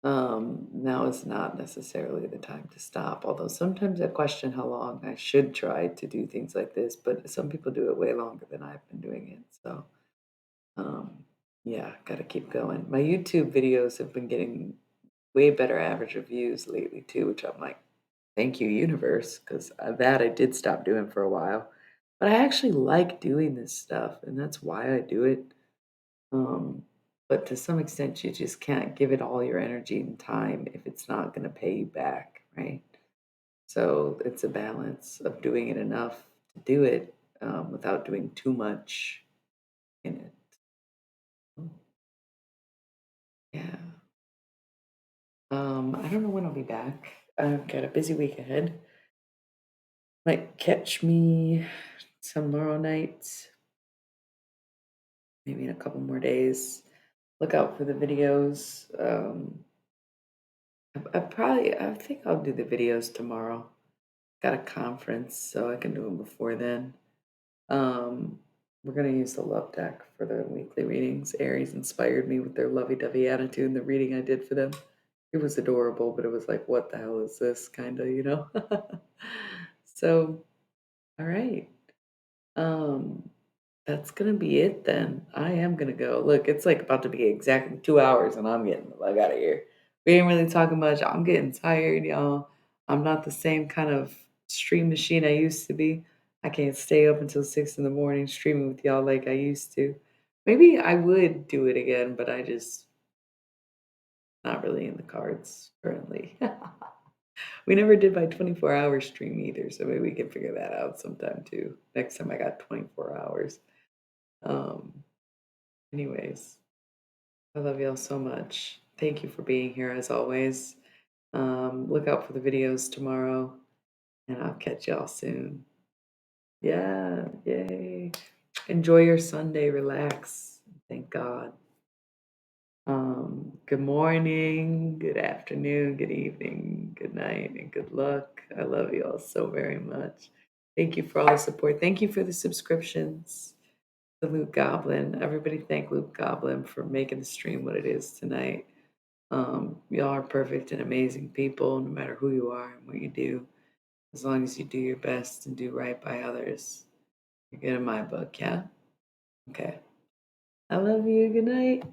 Now is not necessarily the time to stop, although sometimes I question how long I should try to do things like this, but some people do it way longer than I've been doing it. So, um, yeah, gotta keep going. My YouTube videos have been getting way better average of views lately too, which I'm like, thank you, universe, because that I did stop doing for a while. But I actually like doing this stuff, and that's why I do it. Um, but to some extent, you just can't give it all your energy and time if it's not going to pay you back, right? So it's a balance of doing it enough to do it without doing too much in it. Yeah. I don't know when I'll be back. I've got a busy week ahead. Might catch me tomorrow night, maybe in a couple more days. Look out for the videos. I think I'll do the videos tomorrow. Got a conference, so I can do them before then. Um, we're gonna use the Love Deck for the weekly readings. Aries inspired me with their lovey-dovey attitude in the reading I did for them. It was adorable, but it was like, what the hell is this? Kinda. So, all right. Um, that's gonna be it then. I am gonna go. Look, it's like about to be exactly 2 hours, and I'm getting the fuck out of here. We ain't really talking much. I'm getting tired, y'all. I'm not the same kind of stream machine I used to be. I can't stay up until 6 in the morning streaming with y'all like I used to. Maybe I would do it again, but I just not really in the cards currently. We never did my 24-hour stream either, so maybe we can figure that out sometime too. Next time I got 24 hours. Um, Anyways, I love y'all so much. Thank you for being here as always. Look out for the videos tomorrow, and I'll catch y'all soon. Yeah, yay. Enjoy your Sunday, relax. Thank God. Good morning, good afternoon, good evening, good night, and good luck. I love you all so very much. Thank you for all the support. Thank you for the subscriptions. The Luke Goblin. Everybody thank Luke Goblin for making the stream what it is tonight. Y'all are perfect and amazing people, no matter who you are and what you do. As long as you do your best and do right by others, you're good in my book, yeah? Okay. I love you. Good night.